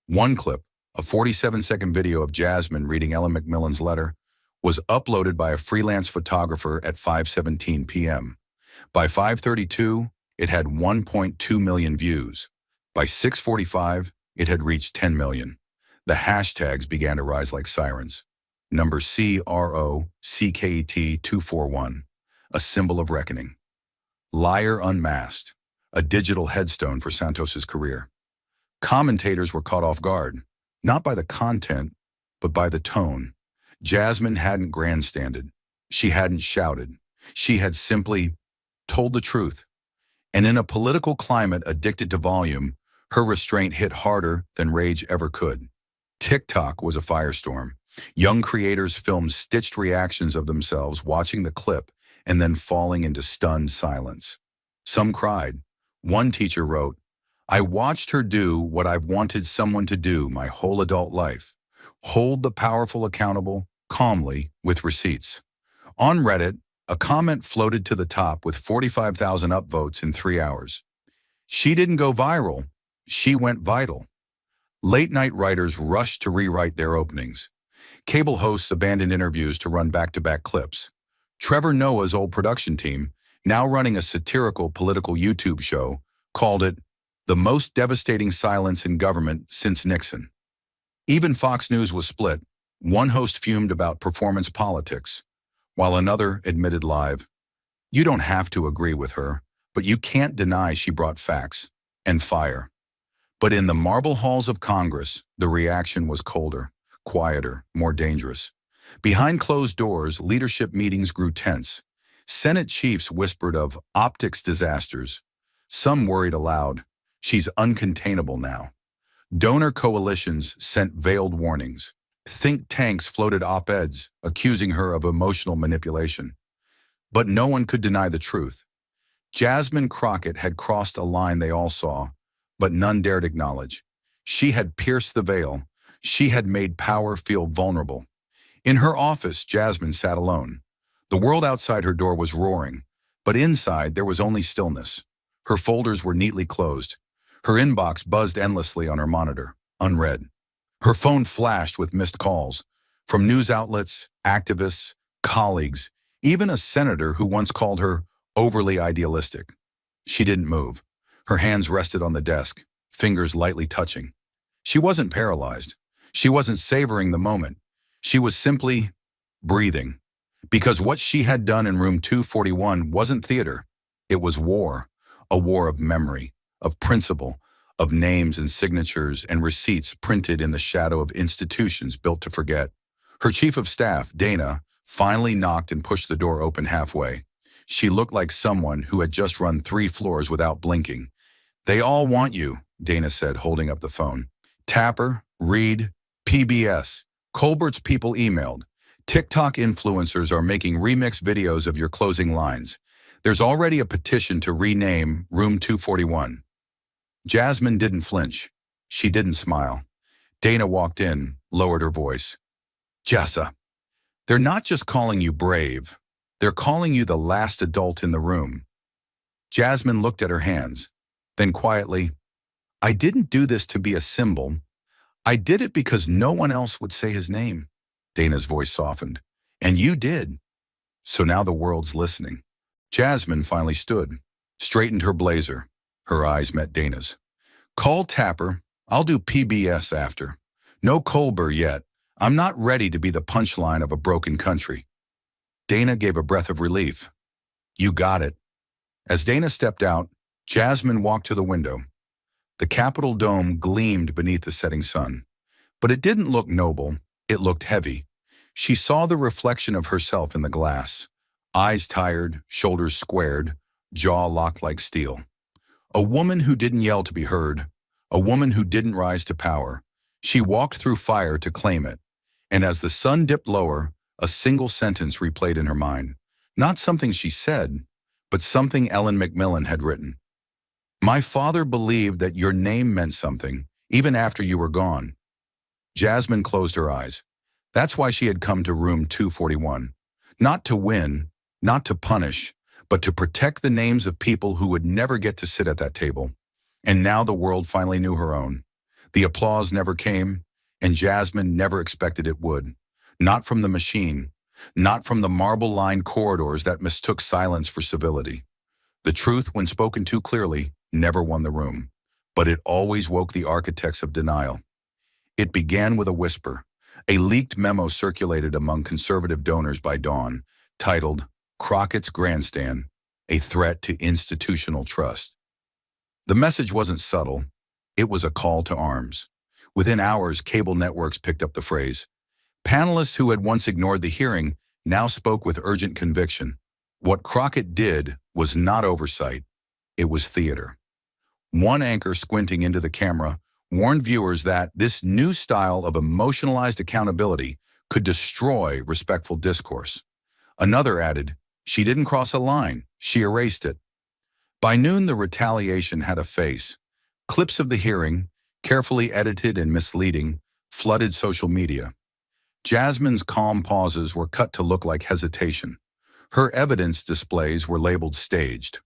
One clip, a 47-second video of Jasmine reading Ellen McMillan's letter, was uploaded by a freelance photographer at 5:17 p.m. By 5:32, it had 1.2 million views. By 6:45, it had reached 10 million. The hashtags began to rise like sirens. Number CROCKET241, a symbol of reckoning. Liar unmasked, a digital headstone for Santos's career. Commentators were caught off guard, not by the content, but by the tone. Jasmine hadn't grandstanded. She hadn't shouted. She had simply told the truth. And in a political climate addicted to volume, her restraint hit harder than rage ever could. TikTok was a firestorm. Young creators filmed stitched reactions of themselves watching the clip and then falling into stunned silence. Some cried. One teacher wrote, "I watched her do what I've wanted someone to do my whole adult life. Hold the powerful accountable, calmly, with receipts." On Reddit, a comment floated to the top with 45,000 upvotes in 3 hours. She didn't go viral, she went vital. Late-night writers rushed to rewrite their openings. Cable hosts abandoned interviews to run back-to-back clips. Trevor Noah's old production team, now running a satirical political YouTube show, called it the most devastating silence in government since Nixon. Even Fox News was split. One host fumed about performance politics, while another admitted live, "You don't have to agree with her, but you can't deny she brought facts and fire." But in the marble halls of Congress, the reaction was colder, quieter, more dangerous. Behind closed doors, leadership meetings grew tense. Senate chiefs whispered of optics disasters. Some worried aloud, "She's uncontainable now." Donor coalitions sent veiled warnings. Think tanks floated op-eds accusing her of emotional manipulation. But no one could deny the truth. Jasmine Crockett had crossed a line they all saw, but none dared acknowledge. She had pierced the veil. She had made power feel vulnerable. In her office, Jasmine sat alone. The world outside her door was roaring, but inside there was only stillness. Her folders were neatly closed. Her inbox buzzed endlessly on her monitor, unread. Her phone flashed with missed calls from news outlets, activists, colleagues, even a senator who once called her overly idealistic. She didn't move. Her hands rested on the desk, fingers lightly touching. She wasn't paralyzed. She wasn't savoring the moment. She was simply breathing. Because what she had done in room 241 wasn't theater. It was war. A war of memory, of principle, of names and signatures and receipts printed in the shadow of institutions built to forget. Her chief of staff, Dana, finally knocked and pushed the door open halfway. She looked like someone who had just run 3 floors without blinking. "They all want you," Dana said, holding up the phone. "Tapper, Reed, PBS, Colbert's people emailed. TikTok influencers are making remix videos of your closing lines. There's already a petition to rename Room 241. Jasmine didn't flinch. She didn't smile. Dana walked in, lowered her voice. "Jessa, they're not just calling you brave. They're calling you the last adult in the room." Jasmine looked at her hands. Then quietly, "I didn't do this to be a symbol. I did it because no one else would say his name." Dana's voice softened. "And you did. So now the world's listening." Jasmine finally stood, straightened her blazer. Her eyes met Dana's. "Call Tapper. I'll do PBS after. No Colbert yet. I'm not ready to be the punchline of a broken country." Dana gave a breath of relief. "You got it." As Dana stepped out, Jasmine walked to the window. The Capitol dome gleamed beneath the setting sun. But it didn't look noble. It looked heavy. She saw the reflection of herself in the glass. Eyes tired, shoulders squared, jaw locked like steel. A woman who didn't yell to be heard. A woman who didn't rise to power. She walked through fire to claim it. And as the sun dipped lower, a single sentence replayed in her mind. Not something she said, but something Ellen Macmillan had written. "My father believed that your name meant something, even after you were gone." Jasmine closed her eyes. That's why she had come to room 241. Not to win, not to punish, but to protect the names of people who would never get to sit at that table. And now the world finally knew her own. The applause never came, and Jasmine never expected it would. Not from the machine, not from the marble-lined corridors that mistook silence for civility. The truth, when spoken too clearly, never won the room, but it always woke the architects of denial. It began with a whisper. A leaked memo circulated among conservative donors by dawn, titled, "Crockett's Grandstand, a Threat to Institutional Trust." The message wasn't subtle. It was a call to arms. Within hours, cable networks picked up the phrase. Panelists who had once ignored the hearing now spoke with urgent conviction. What Crockett did was not oversight. It was theater. One anchor, squinting into the camera, warned viewers that this new style of emotionalized accountability could destroy respectful discourse. Another added, "She didn't cross a line, she erased it." By noon, the retaliation had a face. Clips of the hearing, carefully edited and misleading, flooded social media. Jasmine's calm pauses were cut to look like hesitation. Her evidence displays were labeled staged.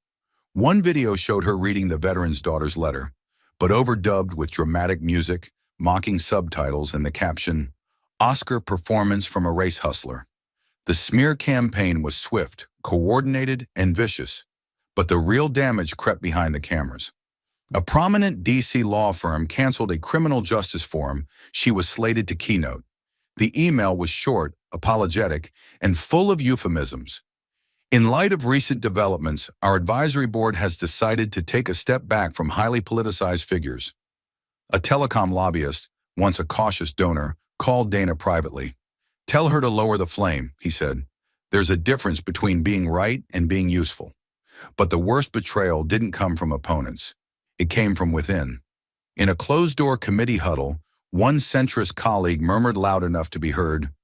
One video showed her reading the veteran's daughter's letter, but overdubbed with dramatic music, mocking subtitles, and the caption, "Oscar performance from a race hustler." The smear campaign was swift, coordinated, and vicious, but the real damage crept behind the cameras. A prominent D.C. law firm canceled a criminal justice forum she was slated to keynote. The email was short, apologetic, and full of euphemisms. In light of recent developments, our advisory board has decided to take a step back from highly politicized figures. A telecom lobbyist, once a cautious donor, called Dana privately. "Tell her to lower the flame," he said. "There's a difference between being right and being useful." But the worst betrayal didn't come from opponents. It came from within. In a closed-door committee huddle, one centrist colleague murmured loud enough to be heard,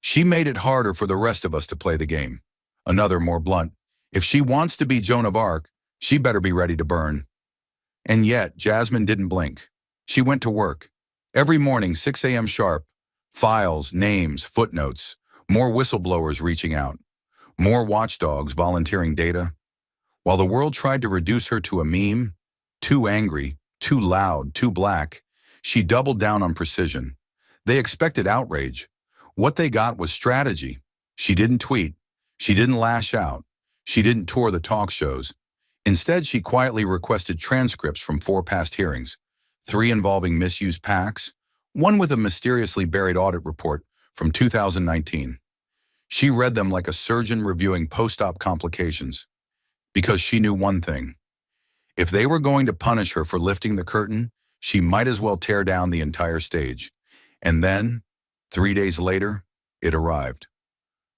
"She made it harder for the rest of us to play the game." Another, more blunt, "If she wants to be Joan of Arc, she better be ready to burn." And yet, Jasmine didn't blink. She went to work. Every morning, 6 a.m. sharp. Files, names, footnotes, more whistleblowers reaching out, more watchdogs volunteering data. While the world tried to reduce her to a meme, too angry, too loud, too black, she doubled down on precision. They expected outrage. What they got was strategy. She didn't tweet. She didn't lash out. She didn't tour the talk shows. Instead, she quietly requested transcripts from 4 past hearings, 3 involving misused PACs, 1 with a mysteriously buried audit report from 2019. She read them like a surgeon reviewing post-op complications, because she knew one thing. If they were going to punish her for lifting the curtain, she might as well tear down the entire stage. And then, 3 days later, it arrived.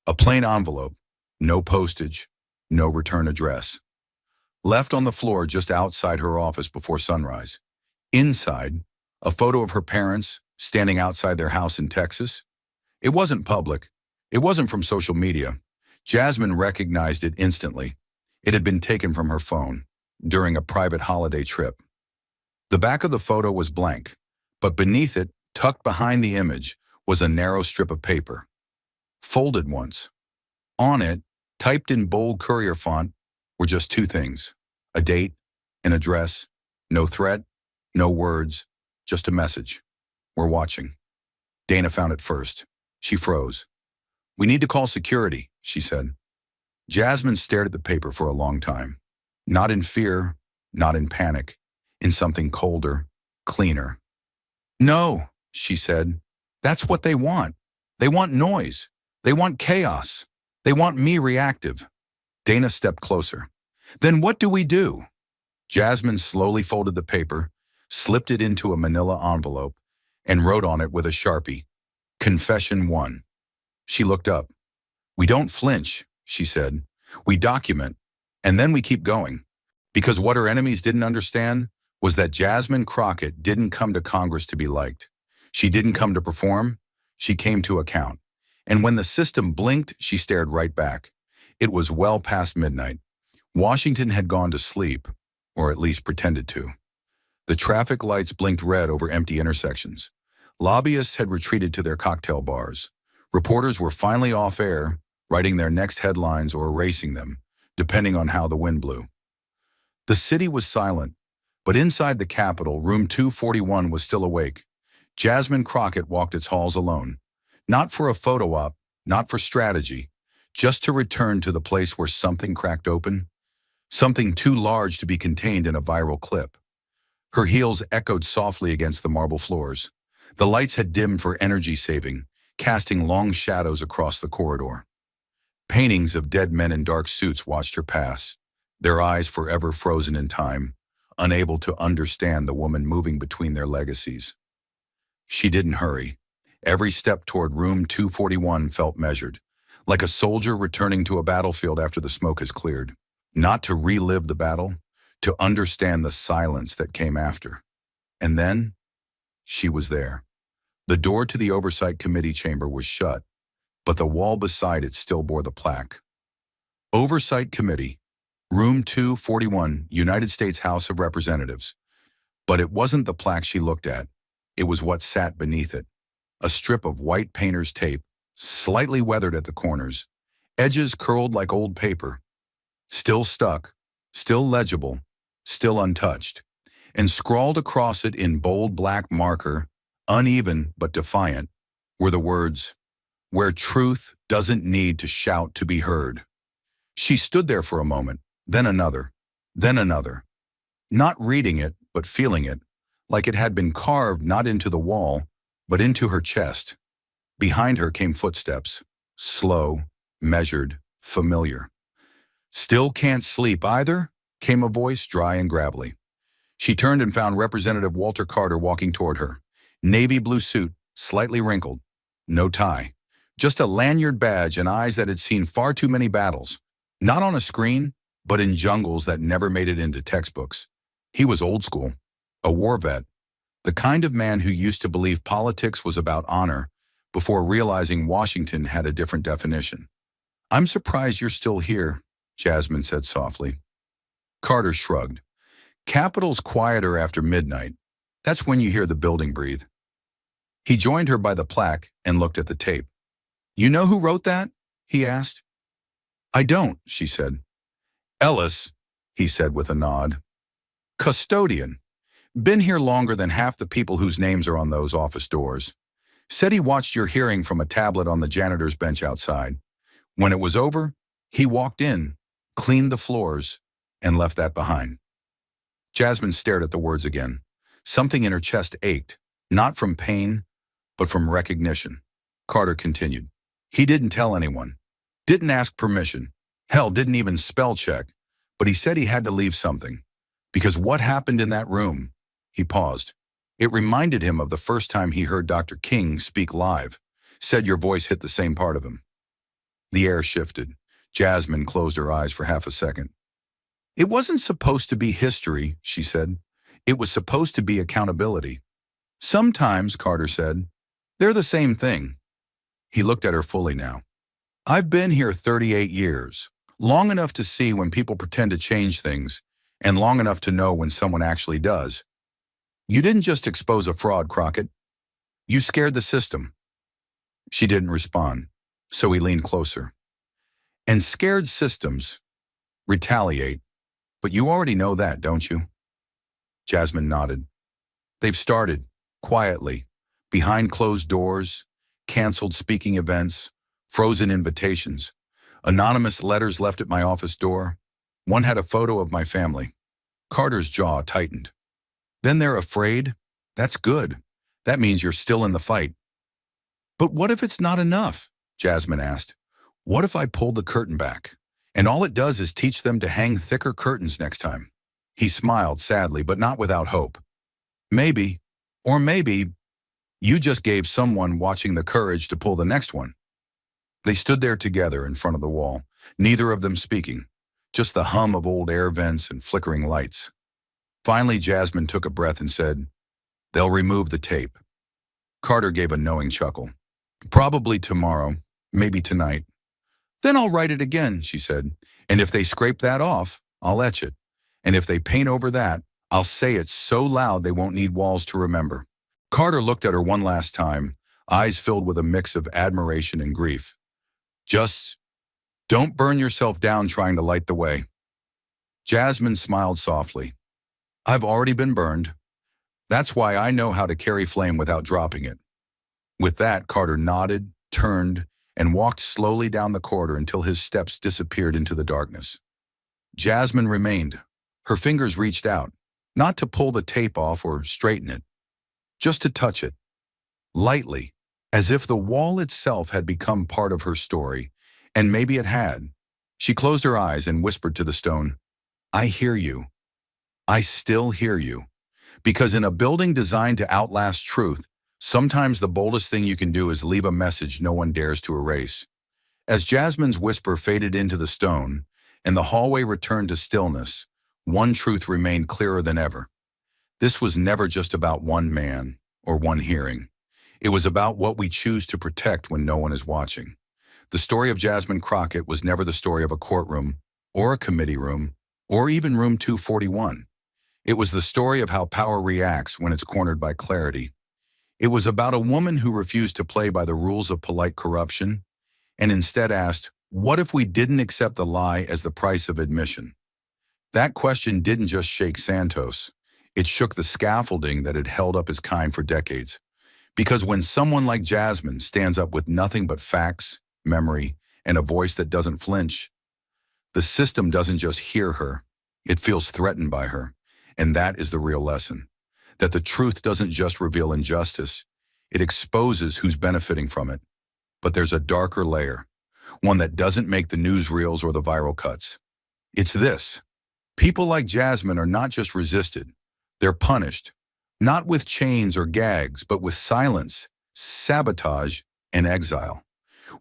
A plain envelope, no postage, no return address. Left on the floor just outside her office before sunrise. Inside, a photo of her parents standing outside their house in Texas. It wasn't public. It wasn't from social media. Jasmine recognized it instantly. It had been taken from her phone during a private holiday trip. The back of the photo was blank, but beneath it, tucked behind the image, was a narrow strip of paper. Folded once. On it, typed in bold courier font, were just 2 things: a date, an address, no threat, no words, just a message. "We're watching." Dana found it first. She froze. "We need to call security," she said. Jasmine stared at the paper for a long time. Not in fear, not in panic, in something colder, cleaner. "No," she said. "That's what they want. They want noise. They want chaos. They want me reactive." Dana stepped closer. "Then what do we do?" Jasmine slowly folded the paper, slipped it into a manila envelope, and wrote on it with a Sharpie, "Confession 1." She looked up. "We don't flinch," she said. "We document, and then we keep going." Because what her enemies didn't understand was that Jasmine Crockett didn't come to Congress to be liked. She didn't come to perform. She came to account. And when the system blinked, she stared right back. It was well past midnight. Washington had gone to sleep, or at least pretended to. The traffic lights blinked red over empty intersections. Lobbyists had retreated to their cocktail bars. Reporters were finally off air, writing their next headlines or erasing them, depending on how the wind blew. The city was silent, but inside the Capitol, room 241 was still awake. Jasmine Crockett walked its halls alone. Not for a photo op, not for strategy, just to return to the place where something cracked open, something too large to be contained in a viral clip. Her heels echoed softly against the marble floors. The lights had dimmed for energy saving, casting long shadows across the corridor. Paintings of dead men in dark suits watched her pass, their eyes forever frozen in time, unable to understand the woman moving between their legacies. She didn't hurry. Every step toward room 241 felt measured, like a soldier returning to a battlefield after the smoke has cleared. Not to relive the battle, to understand the silence that came after. And then, she was there. The door to the Oversight Committee chamber was shut, but the wall beside it still bore the plaque. Oversight Committee, Room 241, United States House of Representatives. But it wasn't the plaque she looked at. It was what sat beneath it. A strip of white painter's tape, slightly weathered at the corners, edges curled like old paper, still stuck, still legible, still untouched, and scrawled across it in bold black marker, uneven but defiant, were the words, "Where truth doesn't need to shout to be heard." She stood there for a moment, then another, not reading it, but feeling it, like it had been carved not into the wall, but into her chest. Behind her came footsteps, slow, measured, familiar. "Still can't sleep either?" came a voice, dry and gravelly. She turned and found Representative Walter Carter walking toward her. Navy blue suit, slightly wrinkled. No tie. Just a lanyard badge and eyes that had seen far too many battles. Not on a screen, but in jungles that never made it into textbooks. He was old school, a war vet, the kind of man who used to believe politics was about honor before realizing Washington had a different definition. "I'm surprised you're still here," Jasmine said softly. Carter shrugged. "Capitol's quieter after midnight. That's when you hear the building breathe." He joined her by the plaque and looked at the tape. "You know who wrote that?" he asked. "I don't," she said. "Ellis," he said with a nod. "Custodian. Been here longer than half the people whose names are on those office doors. Said he watched your hearing from a tablet on the janitor's bench outside. When it was over, he walked in, cleaned the floors, and left that behind." Jasmine stared at the words again. Something in her chest ached, not from pain, but from recognition. Carter continued. "He didn't tell anyone. Didn't ask permission. Hell, didn't even spell check. But he said he had to leave something. Because what happened in that room?" He paused. "It reminded him of the first time he heard Dr. King speak live. Said your voice hit the same part of him." The air shifted. Jasmine closed her eyes for half a second. "It wasn't supposed to be history," she said. "It was supposed to be accountability." "Sometimes," Carter said, "they're the same thing." He looked at her fully now. "I've been here 38 years, long enough to see when people pretend to change things, and long enough to know when someone actually does. You didn't just expose a fraud, Crockett. You scared the system." She didn't respond, so he leaned closer. "And scared systems retaliate, but you already know that, don't you?" Jasmine nodded. "They've started, quietly, behind closed doors, canceled speaking events, frozen invitations, anonymous letters left at my office door. One had a photo of my family." Carter's jaw tightened. "Then they're afraid? That's good. That means you're still in the fight." "But what if it's not enough?" Jasmine asked. "What if I pull the curtain back, and all it does is teach them to hang thicker curtains next time?" He smiled sadly, but not without hope. "Maybe, or maybe, you just gave someone watching the courage to pull the next one." They stood there together in front of the wall, neither of them speaking, just the hum of old air vents and flickering lights. Finally, Jasmine took a breath and said, "They'll remove the tape." Carter gave a knowing chuckle. "Probably tomorrow, maybe tonight." "Then I'll write it again," she said. "And if they scrape that off, I'll etch it. And if they paint over that, I'll say it so loud they won't need walls to remember." Carter looked at her one last time, eyes filled with a mix of admiration and grief. "Just don't burn yourself down trying to light the way." Jasmine smiled softly. "I've already been burned. That's why I know how to carry flame without dropping it." With that, Carter nodded, turned, and walked slowly down the corridor until his steps disappeared into the darkness. Jasmine remained. Her fingers reached out, not to pull the tape off or straighten it, just to touch it, lightly, as if the wall itself had become part of her story, and maybe it had. She closed her eyes and whispered to the stone, "I hear you. I still hear you." Because in a building designed to outlast truth, sometimes the boldest thing you can do is leave a message no one dares to erase. As Jasmine's whisper faded into the stone, and the hallway returned to stillness, one truth remained clearer than ever. This was never just about one man or one hearing. It was about what we choose to protect when no one is watching. The story of Jasmine Crockett was never the story of a courtroom or a committee room. or even room 241. It was the story of how power reacts when it's cornered by clarity. It was about a woman who refused to play by the rules of polite corruption and instead asked, what if we didn't accept the lie as the price of admission? That question didn't just shake Santos. It shook the scaffolding that had held up his kind for decades. Because when someone like Jasmine stands up with nothing but facts, memory, and a voice that doesn't flinch, the system doesn't just hear her, it feels threatened by her. And that is the real lesson. That the truth doesn't just reveal injustice, it exposes who's benefiting from it. But there's a darker layer, one that doesn't make the newsreels or the viral cuts. It's this. People like Jasmine are not just resisted, they're punished. Not with chains or gags, but with silence, sabotage, and exile.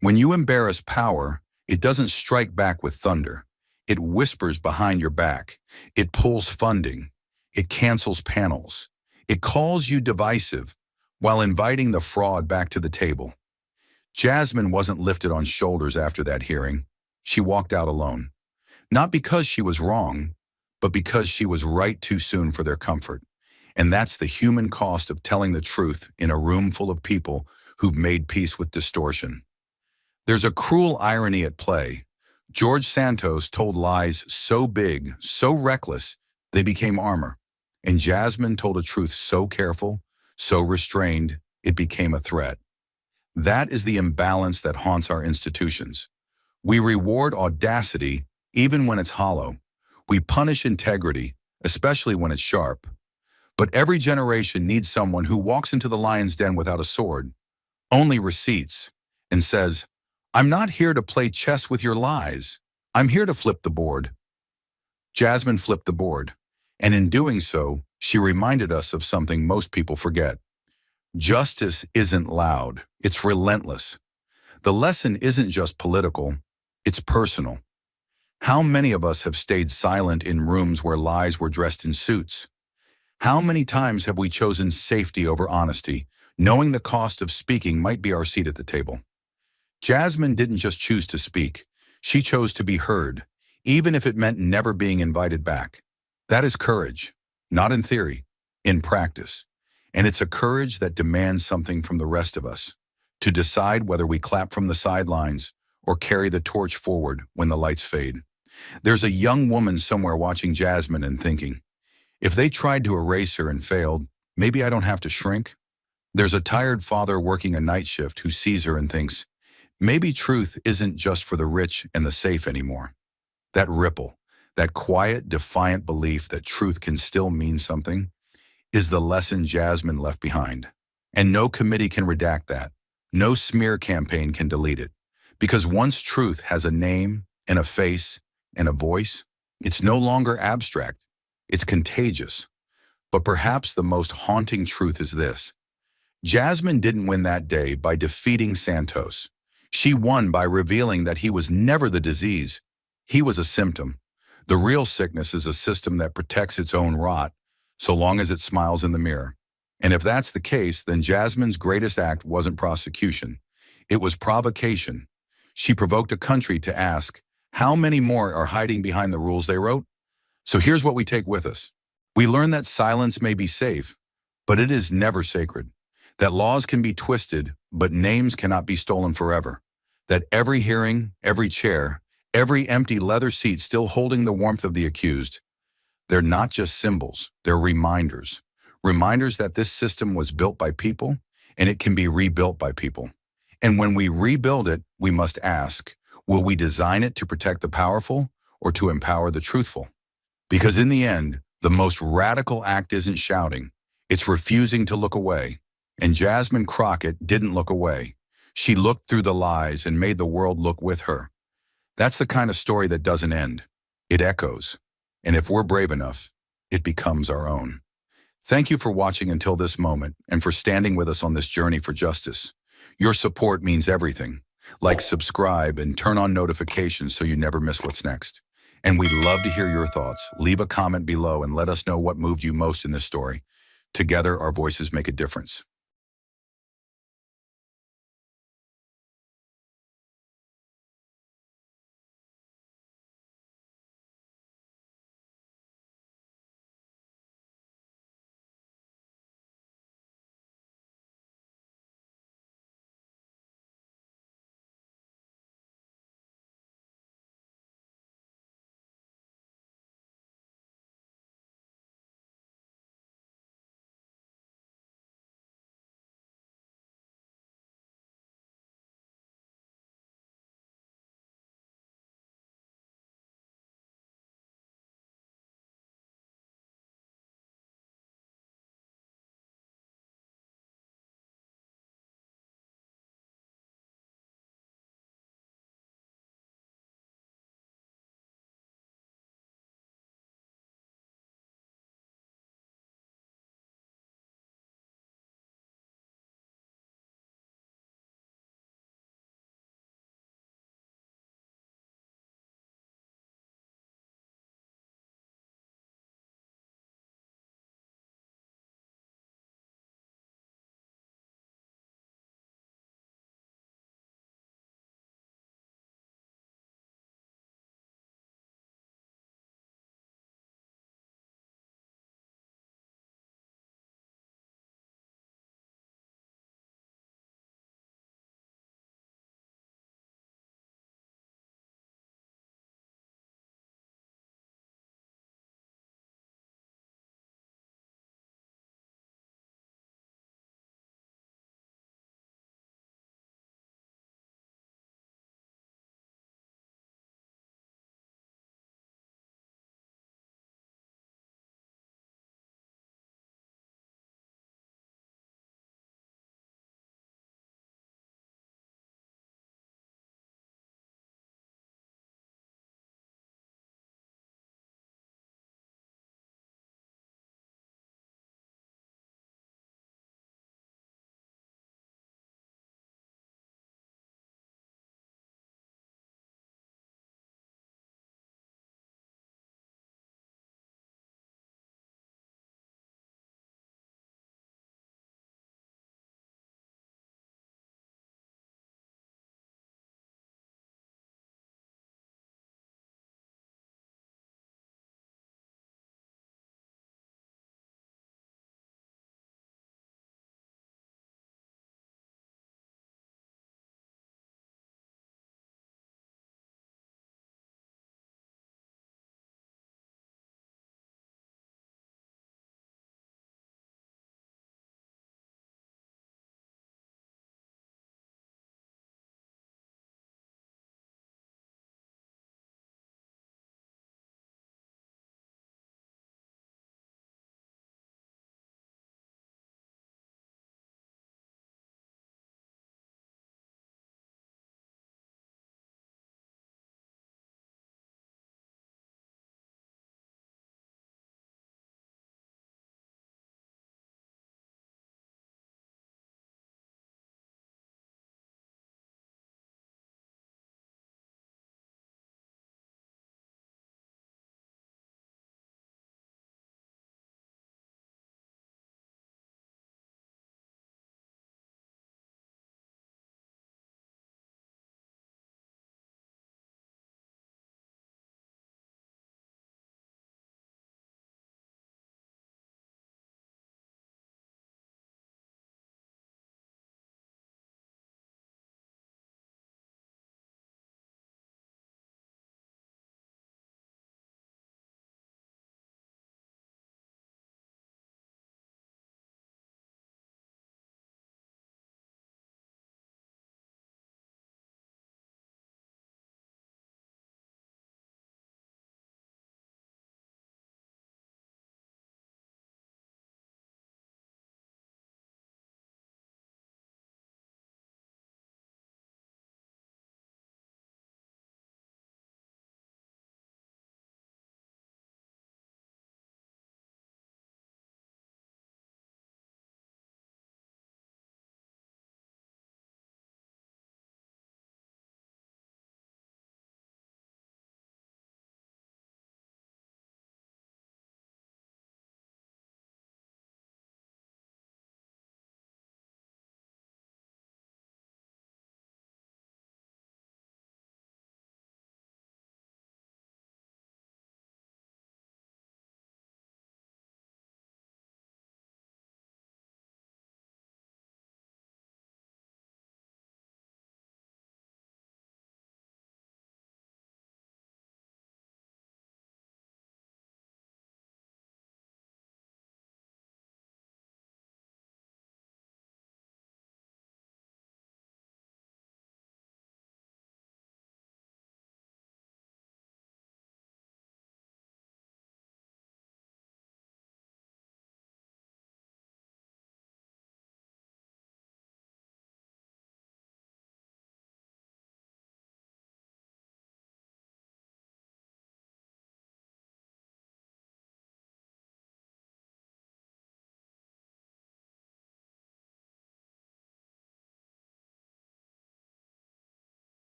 When you embarrass power, it doesn't strike back with thunder. It whispers behind your back. It pulls funding. It cancels panels. It calls you divisive while inviting the fraud back to the table. Jasmine wasn't lifted on shoulders after that hearing. She walked out alone. Not because she was wrong, but because she was right too soon for their comfort. And that's the human cost of telling the truth in a room full of people who've made peace with distortion. There's a cruel irony at play. George Santos told lies so big, so reckless, they became armor. And Jasmine told a truth so careful, so restrained, it became a threat. That is the imbalance that haunts our institutions. We reward audacity even when it's hollow. We punish integrity, especially when it's sharp. But every generation needs someone who walks into the lion's den without a sword, only receipts, and says, I'm not here to play chess with your lies. I'm here to flip the board. Jasmine flipped the board, and in doing so, she reminded us of something most people forget. Justice isn't loud, it's relentless. The lesson isn't just political, it's personal. How many of us have stayed silent in rooms where lies were dressed in suits? How many times have we chosen safety over honesty, knowing the cost of speaking might be our seat at the table? Jasmine didn't just choose to speak, she chose to be heard, even if it meant never being invited back. That is courage, not in theory, in practice. And it's a courage that demands something from the rest of us, to decide whether we clap from the sidelines or carry the torch forward when the lights fade. There's a young woman somewhere watching Jasmine and thinking, if they tried to erase her and failed, maybe I don't have to shrink. There's a tired father working a night shift who sees her and thinks, maybe truth isn't just for the rich and the safe anymore. That ripple, that quiet, defiant belief that truth can still mean something, is the lesson Jasmine left behind. And no committee can redact that. No smear campaign can delete it. Because once truth has a name and a face and a voice, it's no longer abstract. It's contagious. But perhaps the most haunting truth is this. Jasmine didn't win that day by defeating Santos. She won by revealing that he was never the disease. He was a symptom. The real sickness is a system that protects its own rot, so long as it smiles in the mirror. And if that's the case, then Jasmine's greatest act wasn't prosecution. It was provocation. She provoked a country to ask, how many more are hiding behind the rules they wrote? So here's what we take with us. We learn that silence may be safe, but it is never sacred. That laws can be twisted, but names cannot be stolen forever. That every hearing, every chair, every empty leather seat still holding the warmth of the accused, they're not just symbols, they're reminders. Reminders that this system was built by people, and it can be rebuilt by people. And when we rebuild it, we must ask, will we design it to protect the powerful or to empower the truthful? Because in the end, the most radical act isn't shouting, it's refusing to look away. And Jasmine Crockett didn't look away. She looked through the lies and made the world look with her. That's the kind of story that doesn't end. It echoes. And if we're brave enough, it becomes our own. Thank you for watching until this moment and for standing with us on this journey for justice. Your support means everything. Like, subscribe, and turn on notifications so you never miss what's next. And we'd love to hear your thoughts. Leave a comment below and let us know what moved you most in this story. Together, our voices make a difference.